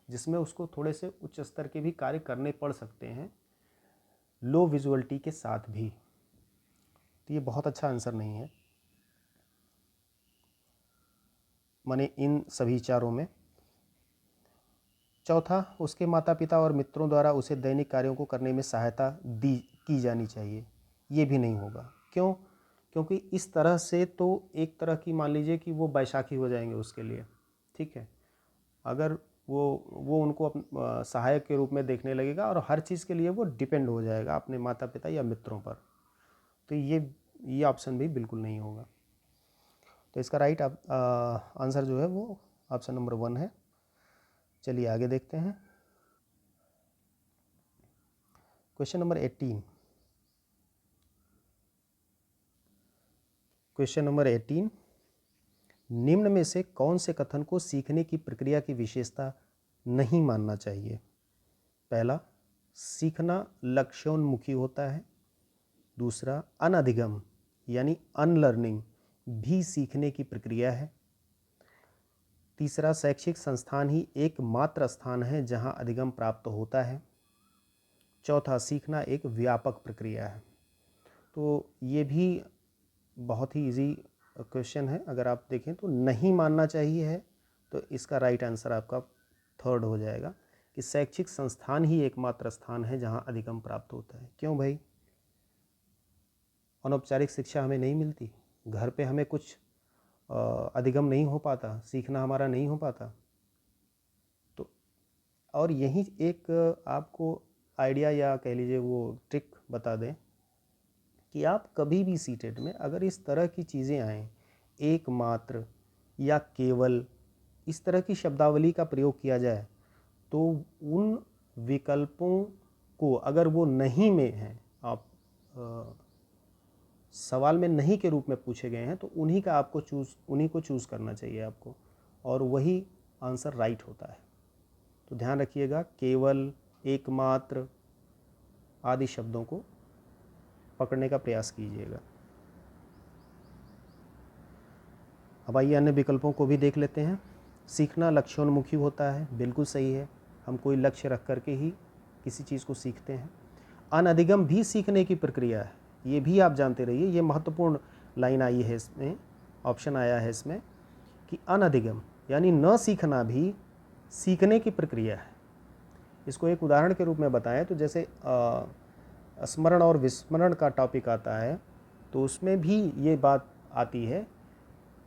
जिसमें उसको थोड़े से उच्च स्तर के भी कार्य करने पड़ सकते हैं, लो विजुअलिटी के साथ भी। तो ये बहुत अच्छा आंसर नहीं है, माने इन सभी चारों में। चौथा, उसके माता पिता और मित्रों द्वारा उसे दैनिक कार्यों को करने में सहायता की जानी चाहिए। ये भी नहीं होगा। क्यों? क्योंकि इस तरह से तो एक तरह की, मान लीजिए कि वो बैसाखी हो जाएंगे उसके लिए, ठीक है। अगर वो उनको सहायक के रूप में देखने लगेगा और हर चीज़ के लिए वो डिपेंड हो जाएगा अपने माता पिता या मित्रों पर, तो ये ऑप्शन भी बिल्कुल नहीं होगा। तो इसका राइट आंसर जो है वो ऑप्शन नंबर 1 है। चलिए आगे देखते हैं। Question number 18। क्वेश्चन नंबर 18, निम्न में से कौन से कथन को सीखने की प्रक्रिया की विशेषता नहीं मानना चाहिए? पहला, सीखना लक्ष्योन्मुखी होता है। दूसरा, अनधिगम यानी अनलर्निंग भी सीखने की प्रक्रिया है। तीसरा, शैक्षिक संस्थान ही एकमात्र स्थान है जहां अधिगम प्राप्त होता है। चौथा, सीखना एक व्यापक प्रक्रिया है। तो ये भी बहुत ही इजी क्वेश्चन है। अगर आप देखें तो नहीं मानना चाहिए है, तो इसका राइट आंसर आपका 3rd हो जाएगा कि शैक्षिक संस्थान ही एकमात्र स्थान है जहां अधिगम प्राप्त होता है। क्यों भाई? अनौपचारिक शिक्षा हमें नहीं मिलती, घर पे हमें कुछ अधिगम नहीं हो पाता, सीखना हमारा नहीं हो पाता। तो और यही एक आपको आइडिया या कह लीजिए वो ट्रिक बता दें कि आप कभी भी सीटेट में अगर इस तरह की चीज़ें आएँ, एकमात्र या केवल, इस तरह की शब्दावली का प्रयोग किया जाए, तो उन विकल्पों को, अगर वो नहीं में हैं, आप सवाल में नहीं के रूप में पूछे गए हैं, तो उन्हीं को चूज़ करना चाहिए आपको, और वही आंसर राइट होता है। तो ध्यान रखिएगा, केवल, एकमात्र आदि शब्दों को पकड़ने का प्रयास कीजिएगा। अब आइए अन्य विकल्पों को भी देख लेते हैं। सीखना लक्ष्योन्मुखी होता है, बिल्कुल सही है। हम कोई लक्ष्य रख करके ही किसी चीज़ को सीखते हैं। अनधिगम भी सीखने की प्रक्रिया है, ये भी आप जानते रहिए। ये महत्वपूर्ण लाइन आई है इसमें, ऑप्शन आया है इसमें कि अनधिगम यानी न सीखना भी सीखने की प्रक्रिया है। इसको एक उदाहरण के रूप में बताएं तो जैसे स्मरण और विस्मरण का टॉपिक आता है, तो उसमें भी ये बात आती है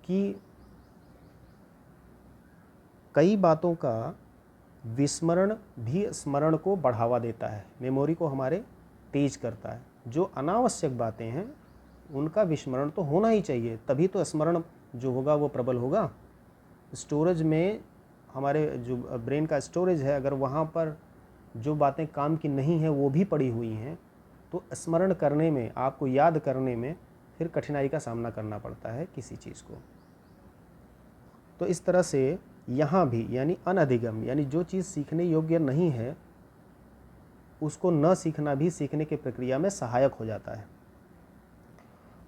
कि कई बातों का विस्मरण भी स्मरण को बढ़ावा देता है, मेमोरी को हमारे तेज करता है। जो अनावश्यक बातें हैं उनका विस्मरण तो होना ही चाहिए, तभी तो स्मरण जो होगा वो प्रबल होगा। स्टोरेज में, हमारे जो ब्रेन का स्टोरेज है, अगर वहाँ पर जो बातें काम की नहीं हैं वो भी पड़ी हुई हैं, तो स्मरण करने में, आपको याद करने में फिर कठिनाई का सामना करना पड़ता है किसी चीज़ को। तो इस तरह से यहाँ भी, यानी अनधिगम यानी जो चीज़ सीखने योग्य नहीं है, उसको न सीखना भी सीखने की प्रक्रिया में सहायक हो जाता है।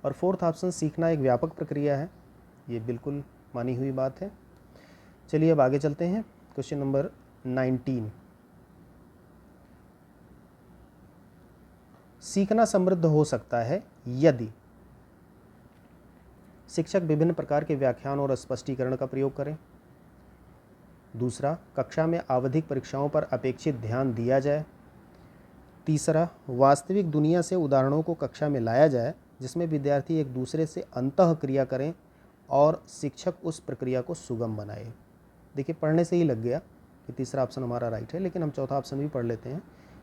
और 4th ऑप्शन, सीखना एक व्यापक प्रक्रिया है, ये बिल्कुल मानी हुई बात है। चलिए अब आगे चलते हैं। क्वेश्चन नंबर 19, सीखना समृद्ध हो सकता है यदि शिक्षक विभिन्न प्रकार के व्याख्यान और स्पष्टीकरण का प्रयोग करें। दूसरा, कक्षा में आवधिक परीक्षाओं पर अपेक्षित ध्यान दिया जाए। तीसरा, वास्तविक दुनिया से उदाहरणों को कक्षा में लाया जाए जिसमें विद्यार्थी एक दूसरे से अंतःक्रिया करें और शिक्षक उस प्रक्रिया को सुगम बनाए। देखिए, पढ़ने से ही लग गया कि तीसरा ऑप्शन हमारा राइट है, लेकिन हम चौथा ऑप्शन भी पढ़ लेते हैं।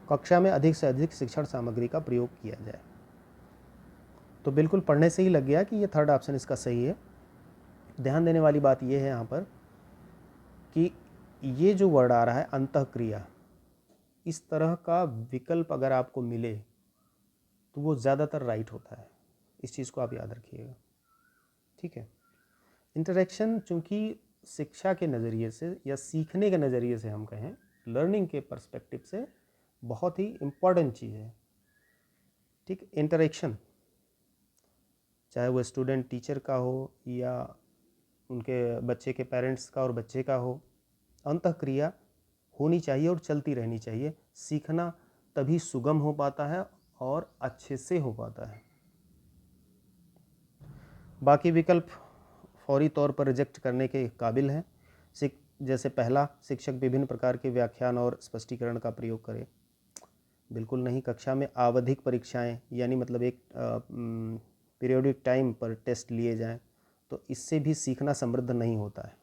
कक्षा में अधिक से अधिक शिक्षण सामग्री का प्रयोग किया जाए। तो बिल्कुल पढ़ने से ही लग गया कि ये थर्ड ऑप्शन इसका सही है। ध्यान देने वाली बात ये है यहाँ पर कि ये जो वर्ड आ रहा है अंतःक्रिया, इस तरह का विकल्प अगर आपको मिले तो वो ज़्यादातर राइट होता है। इस चीज़ को आप याद रखिएगा, ठीक है। इंटरेक्शन चूँकि शिक्षा के नज़रिए से या सीखने के नज़रिए से हम कहें, लर्निंग के पर्सपेक्टिव से बहुत ही इम्पॉर्टेंट चीज़ है, ठीक। इंटरेक्शन चाहे वो स्टूडेंट टीचर का हो या उनके बच्चे के पेरेंट्स का और बच्चे का हो, अंतःक्रिया होनी चाहिए और चलती रहनी चाहिए। सीखना तभी सुगम हो पाता है और अच्छे से हो पाता है। बाकी विकल्प फौरी तौर पर रिजेक्ट करने के काबिल हैं। जैसे पहला, शिक्षक विभिन्न प्रकार के व्याख्यान और स्पष्टीकरण का प्रयोग करें। बिल्कुल नहीं। कक्षा में आवधिक परीक्षाएं यानी मतलब एक पीरियोडिक टाइम पर टेस्ट लिए जाएं, तो इससे भी सीखना समृद्ध नहीं होता है।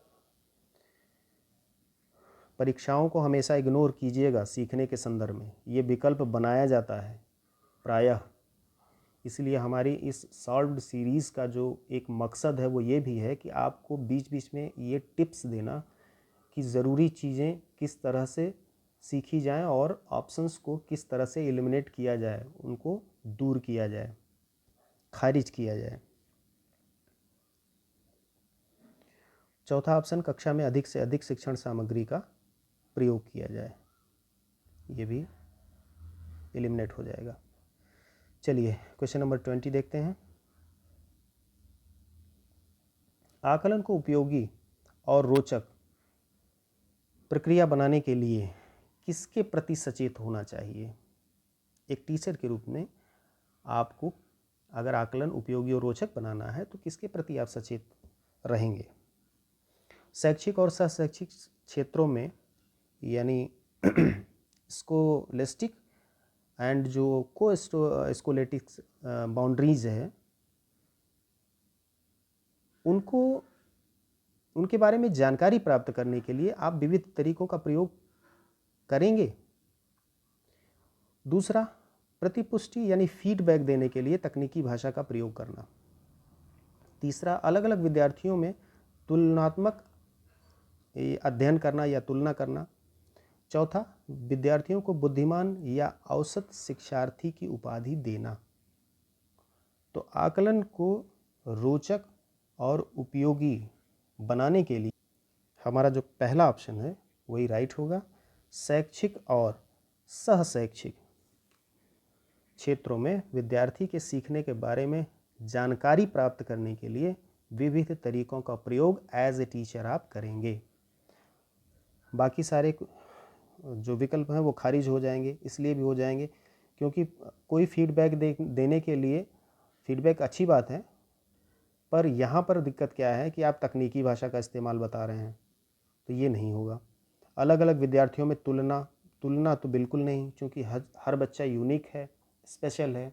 परीक्षाओं को हमेशा इग्नोर कीजिएगा सीखने के संदर्भ में, ये विकल्प बनाया जाता है प्रायः। इसलिए हमारी इस सॉल्व्ड सीरीज़ का जो एक मकसद है वो ये भी है कि आपको बीच बीच में ये टिप्स देना कि ज़रूरी चीज़ें किस तरह से सीखी जाएं और ऑप्शंस को किस तरह से एलिमिनेट किया जाए, उनको दूर किया जाए, खारिज किया जाए। चौथा ऑप्शन, कक्षा में अधिक से अधिक शिक्षण सामग्री का प्रयोग किया जाए, ये भी एलिमिनेट हो जाएगा। चलिए क्वेश्चन नंबर 20 देखते हैं। आकलन को उपयोगी और रोचक प्रक्रिया बनाने के लिए किसके प्रति सचेत होना चाहिए? एक टीचर के रूप में आपको अगर आकलन उपयोगी और रोचक बनाना है तो किसके प्रति आप सचेत रहेंगे? शैक्षिक और सह-शैक्षिक क्षेत्रों में यानी स्कोलेस्टिक एंड जो स्कोलेटिक्स बाउंड्रीज है उनके बारे में जानकारी प्राप्त करने के लिए आप विविध तरीकों का प्रयोग करेंगे। दूसरा, प्रतिपुष्टि यानी फीडबैक देने के लिए तकनीकी भाषा का प्रयोग करना। तीसरा, अलग अलग विद्यार्थियों में तुलनात्मक अध्ययन करना या तुलना करना। चौथा, विद्यार्थियों को बुद्धिमान या औसत शिक्षार्थी की उपाधि देना। तो आकलन को रोचक और उपयोगी बनाने के लिए हमारा जो पहला ऑप्शन है वही राइट होगा। शैक्षिक और सह-शैक्षिक क्षेत्रों में विद्यार्थी के सीखने के बारे में जानकारी प्राप्त करने के लिए विविध तरीकों का प्रयोग एज ए टीचर आप करेंगे। बाकी सारे जो विकल्प हैं वो खारिज हो जाएंगे, इसलिए भी हो जाएंगे क्योंकि कोई फीडबैक देने के लिए फीडबैक अच्छी बात है, पर यहाँ पर दिक्कत क्या है कि आप तकनीकी भाषा का इस्तेमाल बता रहे हैं, तो ये नहीं होगा। अलग अलग विद्यार्थियों में तुलना तो बिल्कुल नहीं, क्योंकि हर बच्चा यूनिक है, स्पेशल है,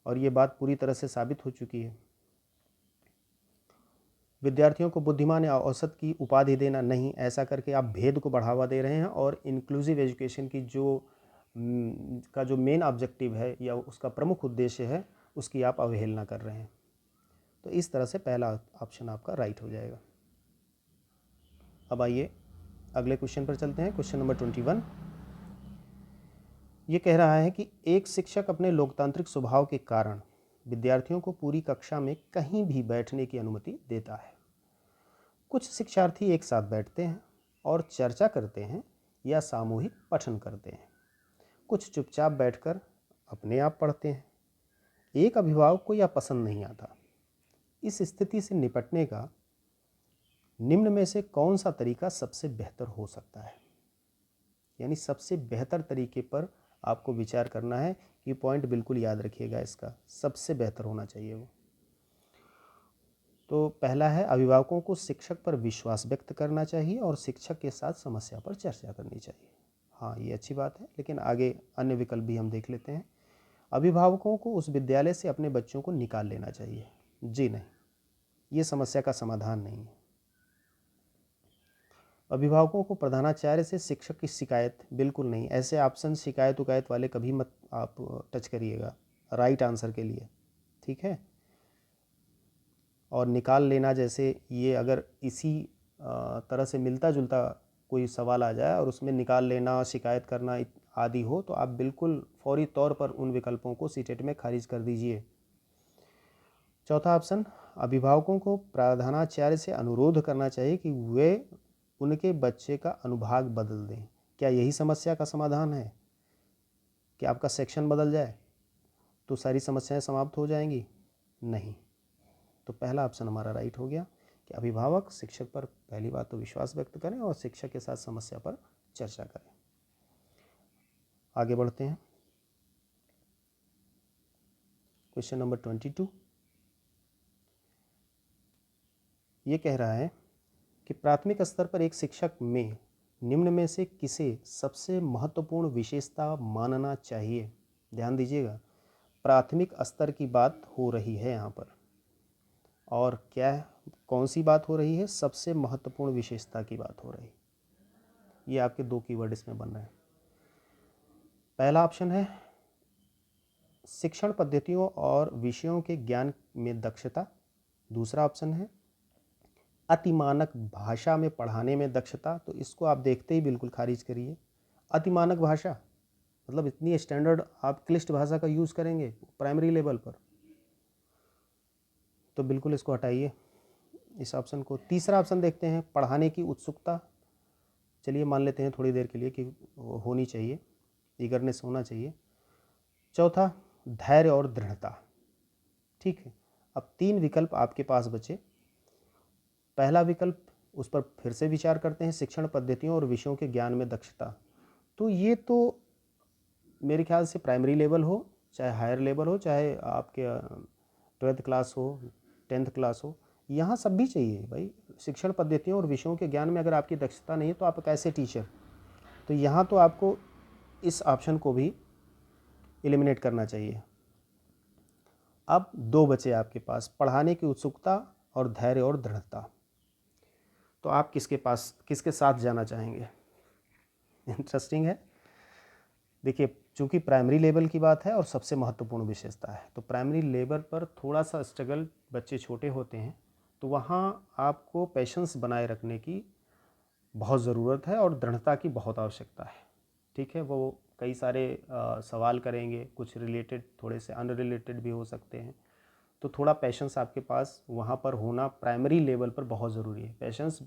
और ये बात पूरी तरह से साबित हो चुकी है। विद्यार्थियों को बुद्धिमान या औसत की उपाधि देना नहीं, ऐसा करके आप भेद को बढ़ावा दे रहे हैं और इंक्लूसिव एजुकेशन की जो मेन ऑब्जेक्टिव है या उसका प्रमुख उद्देश्य है उसकी आप अवहेलना कर रहे हैं। तो इस तरह से पहला ऑप्शन आपका राइट हो जाएगा। अब आइए अगले क्वेश्चन पर चलते हैं। क्वेश्चन नंबर 21 ये कह रहा है कि एक शिक्षक अपने लोकतांत्रिक स्वभाव के कारण विद्यार्थियों को पूरी कक्षा में कहीं भी बैठने की अनुमति देता है। कुछ शिक्षार्थी एक साथ बैठते हैं और चर्चा करते हैं या सामूहिक पठन करते हैं। कुछ चुपचाप बैठकर अपने आप पढ़ते हैं। एक अभिभावक को यह पसंद नहीं आता। इस स्थिति से निपटने का निम्न में से कौन सा तरीका सबसे बेहतर हो सकता है? यानी सबसे बेहतर तरीके पर आपको विचार करना है। ये पॉइंट बिल्कुल याद रखिएगा, इसका सबसे बेहतर होना चाहिए वो। तो पहला है, अभिभावकों को शिक्षक पर विश्वास व्यक्त करना चाहिए और शिक्षक के साथ समस्या पर चर्चा करनी चाहिए। हाँ, ये अच्छी बात है, लेकिन आगे अन्य विकल्प भी हम देख लेते हैं। अभिभावकों को उस विद्यालय से अपने बच्चों को निकाल लेना चाहिए। जी नहीं, ये समस्या का समाधान नहीं है। अभिभावकों को प्रधानाचार्य से शिक्षक की शिकायत, बिल्कुल नहीं। ऐसे ऑप्शन शिकायत उकायत वाले कभी मत आप टच करिएगा राइट आंसर के लिए, ठीक है। और निकाल लेना जैसे, ये अगर इसी तरह से मिलता जुलता कोई सवाल आ जाए और उसमें निकाल लेना, शिकायत करना आदि हो, तो आप बिल्कुल फौरी तौर पर उन विकल्पों को सीटेट में खारिज कर दीजिए। चौथा ऑप्शन, अभिभावकों को प्रधानाचार्य से अनुरोध करना चाहिए कि वे उनके बच्चे का अनुभाग बदल दें। क्या यही समस्या का समाधान है कि आपका सेक्शन बदल जाए तो सारी समस्याएं समाप्त हो जाएंगी? नहीं। तो पहला ऑप्शन हमारा राइट हो गया कि अभिभावक शिक्षक पर पहली बात तो विश्वास व्यक्त करें और शिक्षक के साथ समस्या पर चर्चा करें। आगे बढ़ते हैं। क्वेश्चन नंबर 22 ये कह रहा है कि प्राथमिक स्तर पर एक शिक्षक में निम्न में से किसे सबसे महत्वपूर्ण विशेषता मानना चाहिए? ध्यान दीजिएगा, प्राथमिक स्तर की बात हो रही है यहाँ पर, और क्या कौन सी बात हो रही है? सबसे महत्वपूर्ण विशेषता की बात हो रही है। ये आपके दो कीवर्ड इसमें बन रहे हैं। पहला ऑप्शन है शिक्षण पद्धतियों और विषयों के ज्ञान में दक्षता। दूसरा ऑप्शन है अतिमानक भाषा में पढ़ाने में दक्षता। तो इसको आप देखते ही बिल्कुल खारिज करिए। अतिमानक भाषा मतलब इतनी स्टैंडर्ड आप क्लिष्ट भाषा का यूज़ करेंगे प्राइमरी लेवल पर, तो बिल्कुल इसको हटाइए इस ऑप्शन को। तीसरा ऑप्शन देखते हैं, पढ़ाने की उत्सुकता। चलिए मान लेते हैं थोड़ी देर के लिए कि होनी चाहिए, ईगरनेस होना चाहिए। चौथा, धैर्य और दृढ़ता। ठीक है, अब तीन विकल्प आपके पास बचे। पहला विकल्प, उस पर फिर से विचार करते हैं, शिक्षण पद्धतियों और विषयों के ज्ञान में दक्षता। तो ये तो मेरे ख्याल से प्राइमरी लेवल हो चाहे हायर लेवल हो, चाहे आपके 12th क्लास हो 10th क्लास हो, यहाँ सब भी चाहिए भाई। शिक्षण पद्धतियों और विषयों के ज्ञान में अगर आपकी दक्षता नहीं है तो आप कैसे टीचर? तो यहाँ तो आपको इस ऑप्शन को भी एलिमिनेट करना चाहिए। अब दो बचे आपके पास, पढ़ाने की उत्सुकता और धैर्य और दृढ़ता। तो आप किसके साथ जाना चाहेंगे? इंटरेस्टिंग है। देखिए, चूंकि प्राइमरी लेवल की बात है और सबसे महत्वपूर्ण विशेषता है, तो प्राइमरी लेवल पर थोड़ा सा स्ट्रगल, बच्चे छोटे होते हैं, तो वहाँ आपको पेशेंस बनाए रखने की बहुत ज़रूरत है और दृढ़ता की बहुत आवश्यकता है। ठीक है, वो कई सारे सवाल करेंगे, कुछ रिलेटेड थोड़े से अनरिलेटेड भी हो सकते हैं, तो थोड़ा पेशेंस आपके पास वहाँ पर होना प्राइमरी लेवल पर बहुत ज़रूरी है। पेशेंस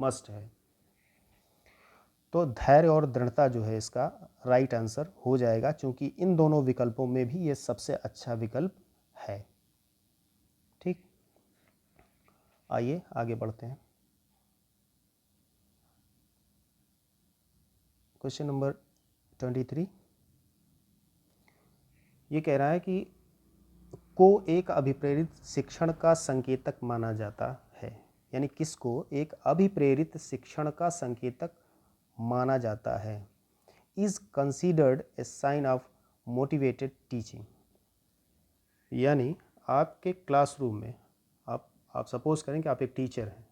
मस्ट है। तो धैर्य और दृढ़ता जो है इसका राइट आंसर हो जाएगा, क्योंकि इन दोनों विकल्पों में भी ये सबसे अच्छा विकल्प है। ठीक, आइए आगे बढ़ते हैं। क्वेश्चन नंबर 23 ये कह रहा है कि को एक अभिप्रेरित शिक्षण का संकेतक माना जाता है। यानी किसको एक अभिप्रेरित शिक्षण का संकेतक माना जाता है? Is considered a sign of motivated teaching. यानी आपके क्लासरूम में आप सपोज करें कि आप एक टीचर हैं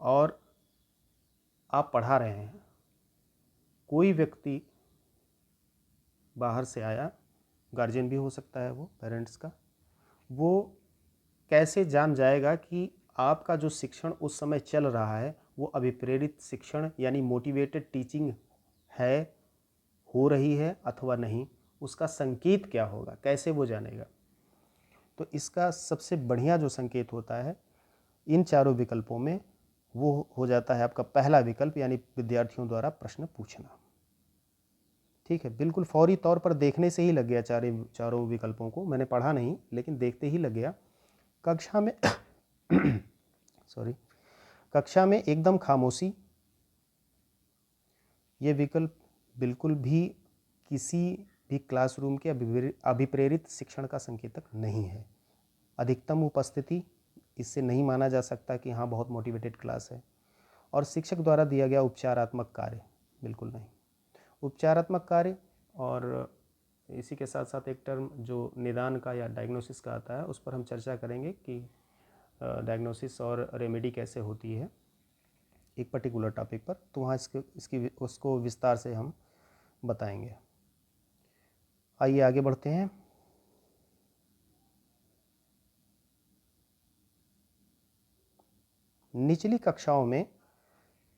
और आप पढ़ा रहे हैं, कोई व्यक्ति बाहर से आया, गार्जियन भी हो सकता है वो पेरेंट्स का, वो कैसे जान जाएगा कि आपका जो शिक्षण उस समय चल रहा है वो अभिप्रेरित शिक्षण यानी मोटिवेटेड टीचिंग है, हो रही है अथवा नहीं? उसका संकेत क्या होगा, कैसे वो जानेगा? तो इसका सबसे बढ़िया जो संकेत होता है इन चारों विकल्पों में, वो हो जाता है आपका पहला विकल्प, यानी विद्यार्थियों द्वारा प्रश्न पूछना। ठीक है, बिल्कुल फौरी तौर पर देखने से ही लग गया चारों विकल्पों को, मैंने पढ़ा नहीं लेकिन देखते ही लग गया। कक्षा में सॉरी, कक्षा में एकदम खामोशी, ये विकल्प बिल्कुल भी किसी भी क्लासरूम के अभिप्रेरित शिक्षण का संकेतक नहीं है। अधिकतम उपस्थिति इससे नहीं माना जा सकता कि हाँ बहुत मोटिवेटेड क्लास है। और शिक्षक द्वारा दिया गया उपचारात्मक कार्य बिल्कुल नहीं। उपचारात्मक कार्य और इसी के साथ साथ एक टर्म जो निदान का या डायग्नोसिस का आता है, उस पर हम चर्चा करेंगे कि डायग्नोसिस और रेमेडी कैसे होती है एक पर्टिकुलर टॉपिक पर, तो वहाँ उसको विस्तार से हम बताएंगे। आइए आगे बढ़ते हैं। निचली कक्षाओं में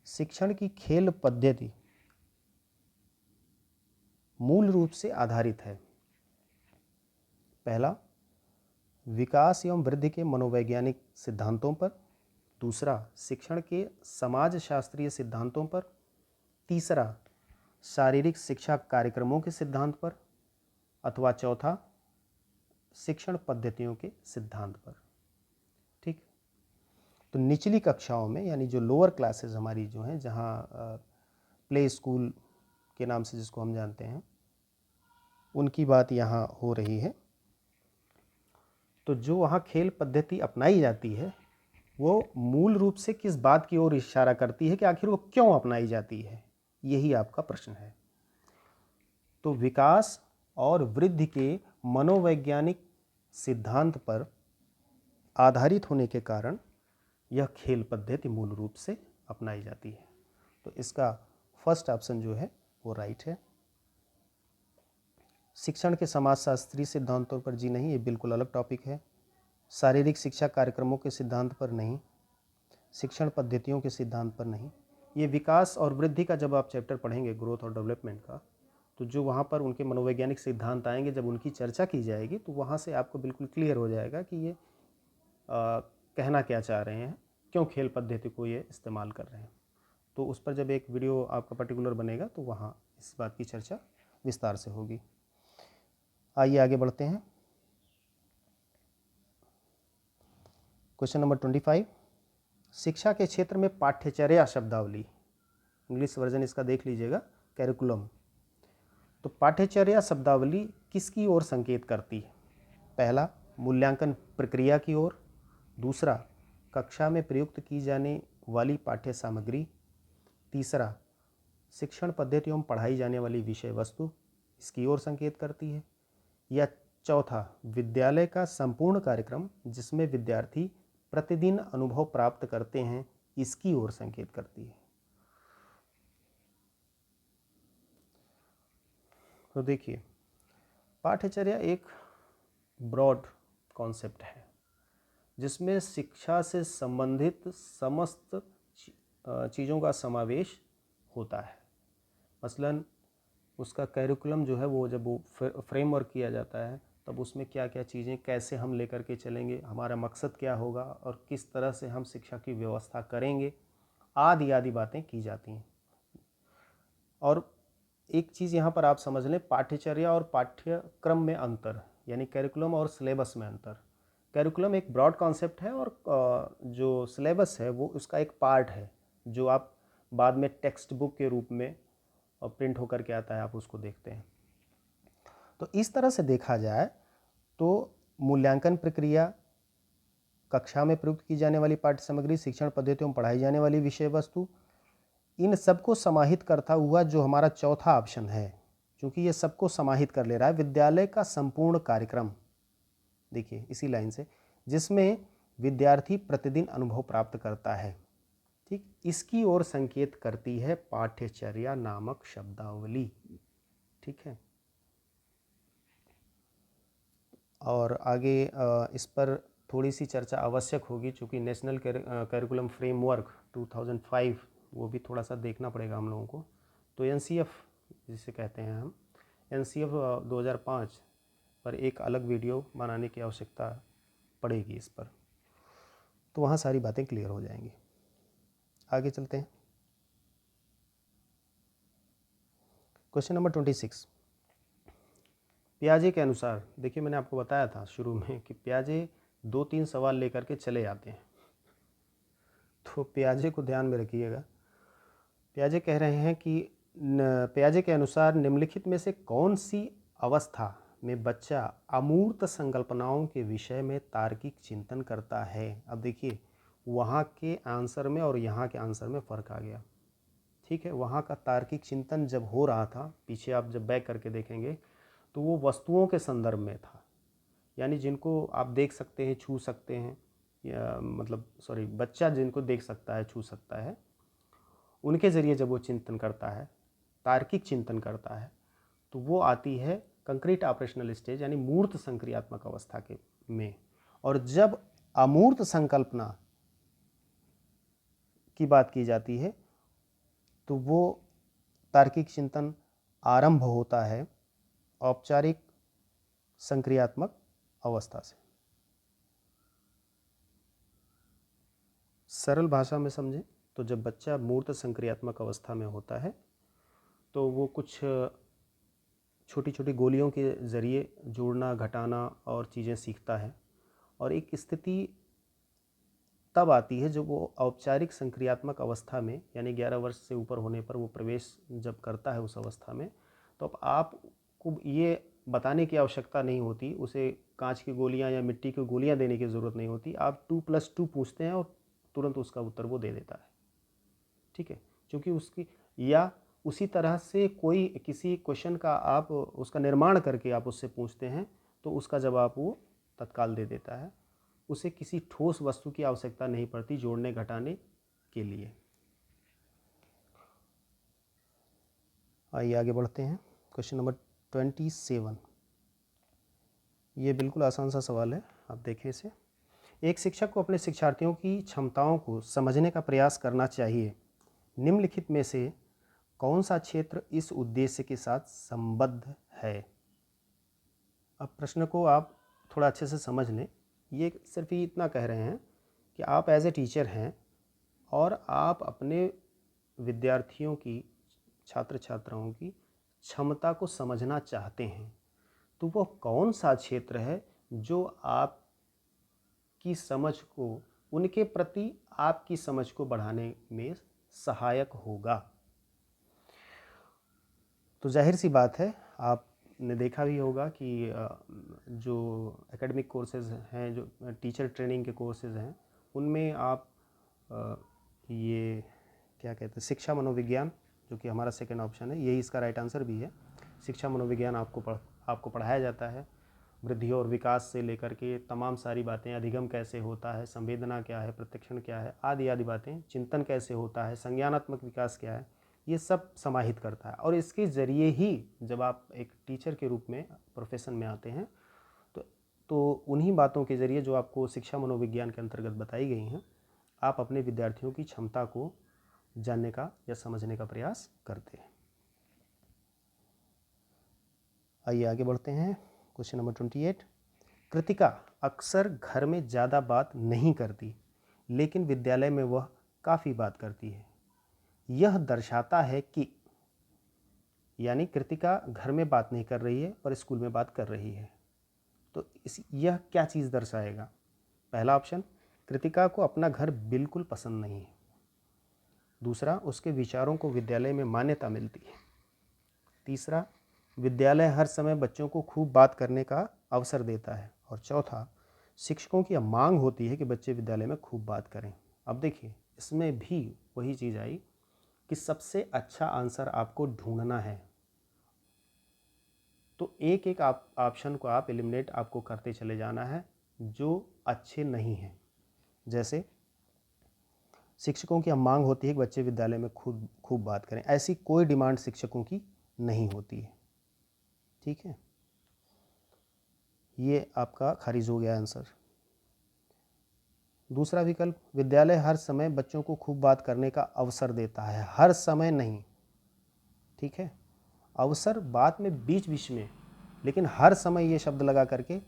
शिक्षण की खेल पद्धति मूल रूप से आधारित है। पहला, विकास एवं वृद्धि के मनोवैज्ञानिक सिद्धांतों पर। दूसरा, शिक्षण के समाजशास्त्रीय सिद्धांतों पर। तीसरा, शारीरिक शिक्षा कार्यक्रमों के सिद्धांत पर। अथवा चौथा, शिक्षण पद्धतियों के सिद्धांत पर। ठीक, तो निचली कक्षाओं में यानी जो लोअर क्लासेस हमारी जो हैं, जहाँ प्ले स्कूल के नाम से जिसको हम जानते हैं, उनकी बात यहाँ हो रही है। तो जो वहाँ खेल पद्धति अपनाई जाती है वो मूल रूप से किस बात की ओर इशारा करती है कि आखिर वो क्यों अपनाई जाती है, यही आपका प्रश्न है। तो विकास और वृद्धि के मनोवैज्ञानिक सिद्धांत पर आधारित होने के कारण यह खेल पद्धति मूल रूप से अपनाई जाती है। तो इसका फर्स्ट ऑप्शन जो है वो राइट है। शिक्षण के समाजशास्त्रीय सिद्धांतों पर जी नहीं, ये बिल्कुल अलग टॉपिक है। शारीरिक शिक्षा कार्यक्रमों के सिद्धांत पर नहीं, शिक्षण पद्धतियों के सिद्धांत पर नहीं। ये विकास और वृद्धि का जब आप चैप्टर पढ़ेंगे, ग्रोथ और डेवलपमेंट का, तो जो वहाँ पर उनके मनोवैज्ञानिक सिद्धांत आएंगे, जब उनकी चर्चा की जाएगी तो वहाँ से आपको बिल्कुल क्लियर हो जाएगा कि ये कहना क्या चाह रहे हैं, क्यों खेल पद्धति को ये इस्तेमाल कर रहे हैं। तो उस पर जब एक वीडियो आपका पर्टिकुलर बनेगा तो वहाँ इस बात की चर्चा विस्तार से होगी। आइए आगे बढ़ते हैं। क्वेश्चन नंबर 25, शिक्षा के क्षेत्र में पाठ्यचर्या शब्दावली, इंग्लिश वर्जन इसका देख लीजिएगा, कैरिकुलम। तो पाठ्यचर्या शब्दावली किसकी ओर संकेत करती है? पहला, मूल्यांकन प्रक्रिया की ओर। दूसरा, कक्षा में प्रयुक्त की जाने वाली पाठ्य सामग्री। तीसरा, शिक्षण पद्धति एवं पढ़ाई जाने वाली विषय वस्तु, इसकी ओर संकेत करती है। या चौथा, विद्यालय का संपूर्ण कार्यक्रम जिसमें विद्यार्थी प्रतिदिन अनुभव प्राप्त करते हैं, इसकी ओर संकेत करती है। तो देखिए, पाठ्यचर्या एक ब्रॉड कॉन्सेप्ट है जिसमें शिक्षा से संबंधित समस्त चीज़ों का समावेश होता है। मसलन उसका कैरिकुलम जो है वो जब वो फ्रेमवर्क किया जाता है तब उसमें क्या क्या चीज़ें कैसे हम लेकर के चलेंगे, हमारा मकसद क्या होगा और किस तरह से हम शिक्षा की व्यवस्था करेंगे, आदि आदि बातें की जाती हैं। और एक चीज़ यहाँ पर आप समझ लें, पाठ्यचर्या और पाठ्यक्रम में अंतर, यानी कैरिकुलम और सिलेबस में अंतर। कैरिकुलम एक ब्रॉड कॉन्सेप्ट है और जो सिलेबस है वो उसका एक पार्ट है जो आप बाद में टेक्स्ट बुक के रूप में प्रिंट होकर के आता है, आप उसको देखते हैं। तो इस तरह से देखा जाए तो मूल्यांकन प्रक्रिया, कक्षा में प्रयुक्त की जाने वाली पाठ्य सामग्री, शिक्षण पद्धतियों में पढ़ाई जाने वाली विषय वस्तु, इन सबको समाहित करता हुआ जो हमारा चौथा ऑप्शन है, क्योंकि ये सबको समाहित कर ले रहा है, विद्यालय का संपूर्ण कार्यक्रम, देखिए इसी लाइन से, जिसमें विद्यार्थी प्रतिदिन अनुभव प्राप्त करता है, ठीक, इसकी ओर संकेत करती है पाठ्यचर्या नामक शब्दावली। ठीक है, और आगे इस पर थोड़ी सी चर्चा आवश्यक होगी, चूँकि नेशनल करिकुलम फ्रेमवर्क 2005 वो भी थोड़ा सा देखना पड़ेगा हम लोगों को। तो NCF जिसे कहते हैं हम, NCF 2005 पर एक अलग वीडियो बनाने की आवश्यकता पड़ेगी इस पर, तो वहाँ सारी बातें क्लियर हो जाएंगी। आगे चलते हैं। क्वेश्चन नंबर 26, पियाजे के अनुसार, देखिए मैंने आपको बताया था शुरू में कि पियाजे 2-3 सवाल लेकर के चले आते हैं, तो पियाजे को ध्यान में रखिएगा। पियाजे कह रहे हैं कि पियाजे के अनुसार निम्नलिखित में से कौन सी अवस्था में बच्चा अमूर्त संकल्पनाओं के विषय में तार्किक चिंतन करता है। अब देखिए वहाँ के आंसर में और यहाँ के आंसर में फ़र्क आ गया। ठीक है, वहाँ का तार्किक चिंतन जब हो रहा था, पीछे आप जब बैक करके देखेंगे तो वो वस्तुओं के संदर्भ में था, यानी जिनको आप देख सकते हैं, छू सकते हैं, या मतलब सॉरी बच्चा जिनको देख सकता है, छू सकता है, उनके ज़रिए जब वो चिंतन करता है, तार्किक चिंतन करता है, तो वो आती है कंक्रीट ऑपरेशनल स्टेज यानी मूर्त संक्रियात्मक अवस्था के में। और जब अमूर्त संकल्पना की बात की जाती है तो वो तार्किक चिंतन आरंभ होता है औपचारिक संक्रियात्मक अवस्था से। सरल भाषा में समझें तो जब बच्चा मूर्त संक्रियात्मक अवस्था में होता है तो वो कुछ छोटी छोटी गोलियों के ज़रिए जोड़ना, घटाना और चीज़ें सीखता है, और एक स्थिति तब आती है जब वो औपचारिक संक्रियात्मक अवस्था में यानी 11 वर्ष से ऊपर होने पर वो प्रवेश जब करता है उस अवस्था में, तो अब आपको ये बताने की आवश्यकता नहीं होती, उसे कांच की गोलियां या मिट्टी की गोलियां देने की ज़रूरत नहीं होती। आप 2+2 पूछते हैं और तुरंत उसका उत्तर वो दे देता है। ठीक है, क्योंकि उसकी या उसी तरह से कोई किसी क्वेश्चन का आप उसका निर्माण करके आप उससे पूछते हैं तो उसका जवाब वो तत्काल दे देता है। उसे किसी ठोस वस्तु की आवश्यकता नहीं पड़ती जोड़ने घटाने के लिए। आइए आगे बढ़ते हैं। Question number 27। ये बिल्कुल आसान सा सवाल है, आप देखें इसे। एक शिक्षक को अपने शिक्षार्थियों की क्षमताओं को समझने का प्रयास करना चाहिए। निम्नलिखित में से कौन सा क्षेत्र इस उद्देश्य के साथ संबद्ध है। अब प्रश्न को आप थोड़ा अच्छे से समझ लें। ये सिर्फ ही इतना कह रहे हैं कि आप एज ए टीचर हैं और आप अपने विद्यार्थियों की, छात्र छात्राओं की क्षमता को समझना चाहते हैं, तो वह कौन सा क्षेत्र है जो आपकी समझ को, उनके प्रति आपकी समझ को बढ़ाने में सहायक होगा। तो जाहिर सी बात है, आपने देखा भी होगा कि जो एकेडमिक कोर्सेज़ हैं, जो टीचर ट्रेनिंग के कोर्सेज़ हैं, उनमें आप ये क्या कहते हैं, शिक्षा मनोविज्ञान, जो कि हमारा सेकंड ऑप्शन है, यही इसका राइट आंसर भी है। शिक्षा मनोविज्ञान आपको पढ़ाया जाता है। वृद्धि और विकास से लेकर के तमाम सारी बातें, अधिगम कैसे होता है, संवेदना क्या है, प्रत्यक्षण क्या है, आदि आदि बातें, चिंतन कैसे होता है, संज्ञानात्मक विकास क्या है, ये सब समाहित करता है। और इसके ज़रिए ही जब आप एक टीचर के रूप में प्रोफेशन में आते हैं तो उन्हीं बातों के ज़रिए जो आपको शिक्षा मनोविज्ञान के अंतर्गत बताई गई हैं, आप अपने विद्यार्थियों की क्षमता को जानने का या समझने का प्रयास करते हैं। आइए आगे बढ़ते हैं। Question number 28। कृतिका अक्सर घर में ज़्यादा बात नहीं करती, लेकिन विद्यालय में वह काफ़ी बात करती है। यह दर्शाता है कि, यानी कृतिका घर में बात नहीं कर रही है पर स्कूल में बात कर रही है, तो यह क्या चीज़ दर्शाएगा। पहला ऑप्शन, कृतिका को अपना घर बिल्कुल पसंद नहीं है। दूसरा, उसके विचारों को विद्यालय में मान्यता मिलती है। तीसरा, विद्यालय हर समय बच्चों को खूब बात करने का अवसर देता है। और चौथा, शिक्षकों की मांग होती है कि बच्चे विद्यालय में खूब बात करें। अब देखिए, इसमें भी वही चीज़ आई कि सबसे अच्छा आंसर आपको ढूंढना है, तो एक एक ऑप्शन को आप एलिमिनेट आपको करते चले जाना है जो अच्छे नहीं हैं। जैसे शिक्षकों की मांग होती है कि बच्चे विद्यालय में खूब बात करें, ऐसी कोई डिमांड शिक्षकों की नहीं होती है। ठीक है, ये आपका खारिज हो गया आंसर। दूसरा विकल्प, विद्यालय हर समय बच्चों को खूब बात करने का अवसर देता है, हर समय नहीं। ठीक है, अवसर बात में बीच बीच में, लेकिन हर समय ये शब्द लगा करके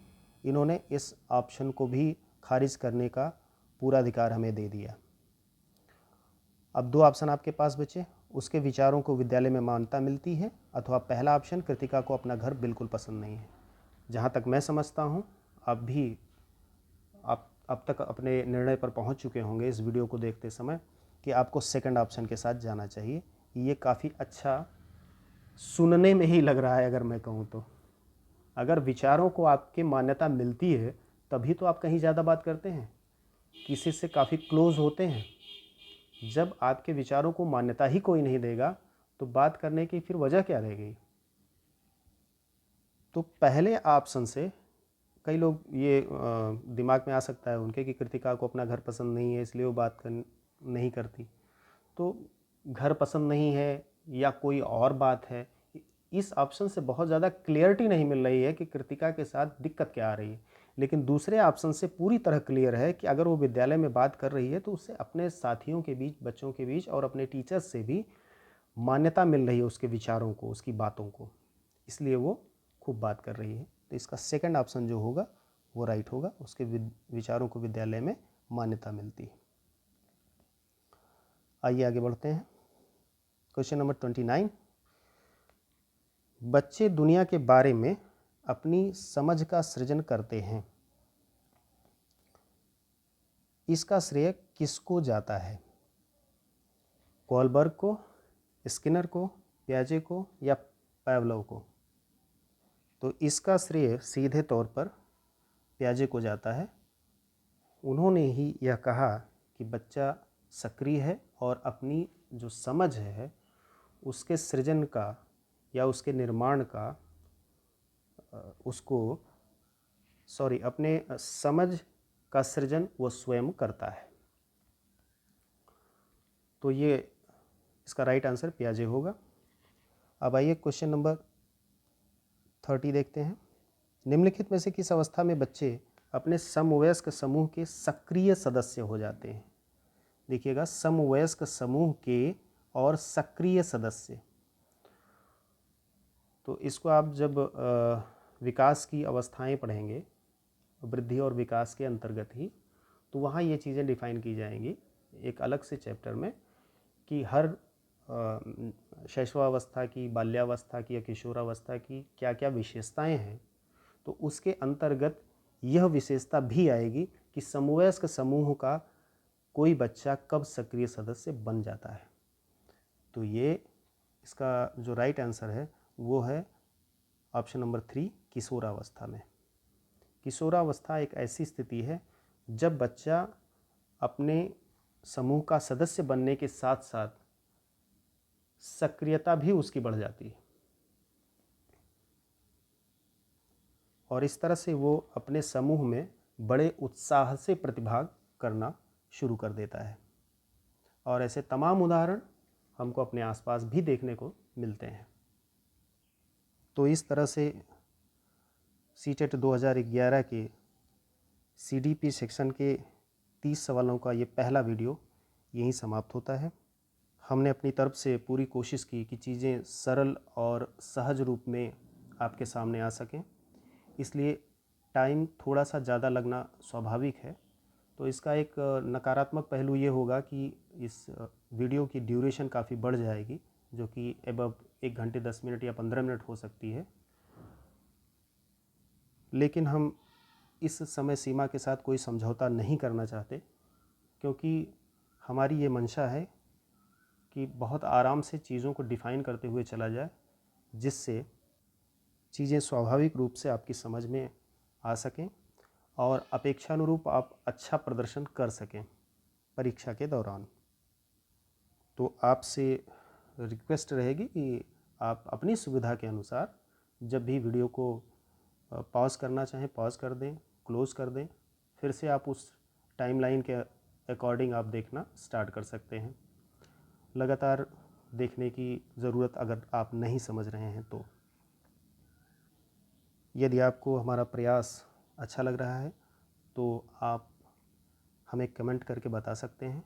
इन्होंने इस ऑप्शन को भी खारिज करने का पूरा अधिकार हमें दे दिया। अब दो ऑप्शन आपके पास बचे, उसके विचारों को विद्यालय में मान्यता मिलती है, अथवा पहला ऑप्शन, कृतिका को अपना घर बिल्कुल पसंद नहीं है। जहाँ तक मैं समझता हूँ, आप अब तक अपने निर्णय पर पहुँच चुके होंगे इस वीडियो को देखते समय कि आपको सेकंड ऑप्शन के साथ जाना चाहिए, ये काफ़ी अच्छा सुनने में ही लग रहा है। अगर मैं कहूँ तो अगर विचारों को आपके मान्यता मिलती है तभी तो आप कहीं ज़्यादा बात करते हैं, किसी से काफ़ी क्लोज होते हैं। जब आपके विचारों को मान्यता ही कोई नहीं देगा तो बात करने की फिर वजह क्या रह गई। तो पहले ऑप्शन से कई लोग ये दिमाग में आ सकता है उनके कि कृतिका को अपना घर पसंद नहीं है इसलिए वो बात नहीं करती। तो घर पसंद नहीं है या कोई और बात है, इस ऑप्शन से बहुत ज़्यादा क्लियरिटी नहीं मिल रही है कि कृतिका के साथ दिक्कत क्या आ रही है। लेकिन दूसरे ऑप्शन से पूरी तरह क्लियर है कि अगर वो विद्यालय में बात कर रही है तो उससे अपने साथियों के बीच, बच्चों के बीच और अपने टीचर्स से भी मान्यता मिल रही है उसके विचारों को, उसकी बातों को, इसलिए वो खूब बात कर रही है। तो इसका सेकंड ऑप्शन जो होगा वो राइट होगा, उसके विचारों को विद्यालय में मान्यता मिलती है। आइए आगे बढ़ते हैं। क्वेश्चन नंबर 29, बच्चे दुनिया के बारे में अपनी समझ का सृजन करते हैं, इसका श्रेय किसको जाता है? कोलबर्ग को, स्किनर को, पियाजे को या पावलोव को? तो इसका श्रेय सीधे तौर पर पियाजे को जाता है। उन्होंने ही यह कहा कि बच्चा सक्रिय है और अपनी जो समझ है उसके सृजन का या उसके निर्माण का अपने समझ का सृजन वो स्वयं करता है। तो ये इसका राइट आंसर पियाजे होगा। अब आइए क्वेश्चन नंबर 30 देखते हैं। निम्नलिखित में से किस अवस्था में बच्चे अपने समवयस्क समूह के सक्रिय सदस्य हो जाते हैं? देखिएगा, समवयस्क समूह के और सक्रिय सदस्य, तो इसको आप जब विकास की अवस्थाएं पढ़ेंगे, वृद्धि और विकास के अंतर्गत ही, तो वहाँ ये चीज़ें डिफाइन की जाएंगी एक अलग से चैप्टर में कि हर शैशवावस्था की, बाल्यावस्था की या किशोरावस्था की क्या क्या विशेषताएं हैं। तो उसके अंतर्गत यह विशेषता भी आएगी कि समवयस्क समूह का कोई बच्चा कब सक्रिय सदस्य बन जाता है। तो ये इसका जो राइट आंसर है वो है ऑप्शन नंबर 3, किशोरावस्था में। किशोरावस्था एक ऐसी स्थिति है जब बच्चा अपने समूह का सदस्य बनने के साथ साथ सक्रियता भी उसकी बढ़ जाती है और इस तरह से वो अपने समूह में बड़े उत्साह से प्रतिभाग करना शुरू कर देता है। और ऐसे तमाम उदाहरण हमको अपने आसपास भी देखने को मिलते हैं। तो इस तरह से सीटेट 2011 के सीडीपी सेक्शन के 30 सवालों का ये पहला वीडियो यहीं समाप्त होता है। हमने अपनी तरफ से पूरी कोशिश की कि चीज़ें सरल और सहज रूप में आपके सामने आ सकें, इसलिए टाइम थोड़ा सा ज़्यादा लगना स्वाभाविक है। तो इसका एक नकारात्मक पहलू ये होगा कि इस वीडियो की ड्यूरेशन काफ़ी बढ़ जाएगी, जो कि अबव 1 घंटे 10 मिनट या 15 मिनट हो सकती है। लेकिन हम इस समय सीमा के साथ कोई समझौता नहीं करना चाहते, क्योंकि हमारी ये मंशा है कि बहुत आराम से चीज़ों को डिफ़ाइन करते हुए चला जाए, जिससे चीज़ें स्वाभाविक रूप से आपकी समझ में आ सकें और अपेक्षानुरूप आप अच्छा प्रदर्शन कर सकें परीक्षा के दौरान। तो आपसे रिक्वेस्ट रहेगी कि आप अपनी सुविधा के अनुसार जब भी वीडियो को पॉज करना चाहें पॉज कर दें, क्लोज़ कर दें, फिर से आप उस टाइमलाइन के अकॉर्डिंग आप देखना स्टार्ट कर सकते हैं। लगातार देखने की ज़रूरत अगर आप नहीं समझ रहे हैं तो। यदि आपको हमारा प्रयास अच्छा लग रहा है तो आप हमें कमेंट करके बता सकते हैं,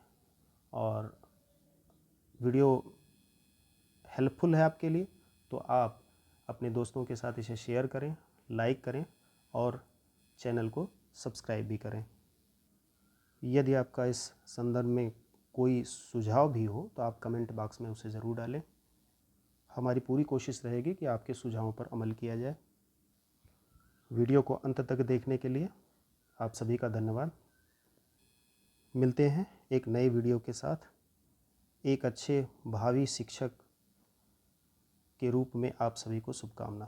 और वीडियो हेल्पफुल है आपके लिए तो आप अपने दोस्तों के साथ इसे शेयर करें, लाइक करें और चैनल को सब्सक्राइब भी करें। यदि आपका इस संदर्भ में कोई सुझाव भी हो तो आप कमेंट बॉक्स में उसे ज़रूर डालें। हमारी पूरी कोशिश रहेगी कि आपके सुझावों पर अमल किया जाए। वीडियो को अंत तक देखने के लिए आप सभी का धन्यवाद। मिलते हैं एक नए वीडियो के साथ। एक अच्छे भावी शिक्षक के रूप में आप सभी को शुभकामना।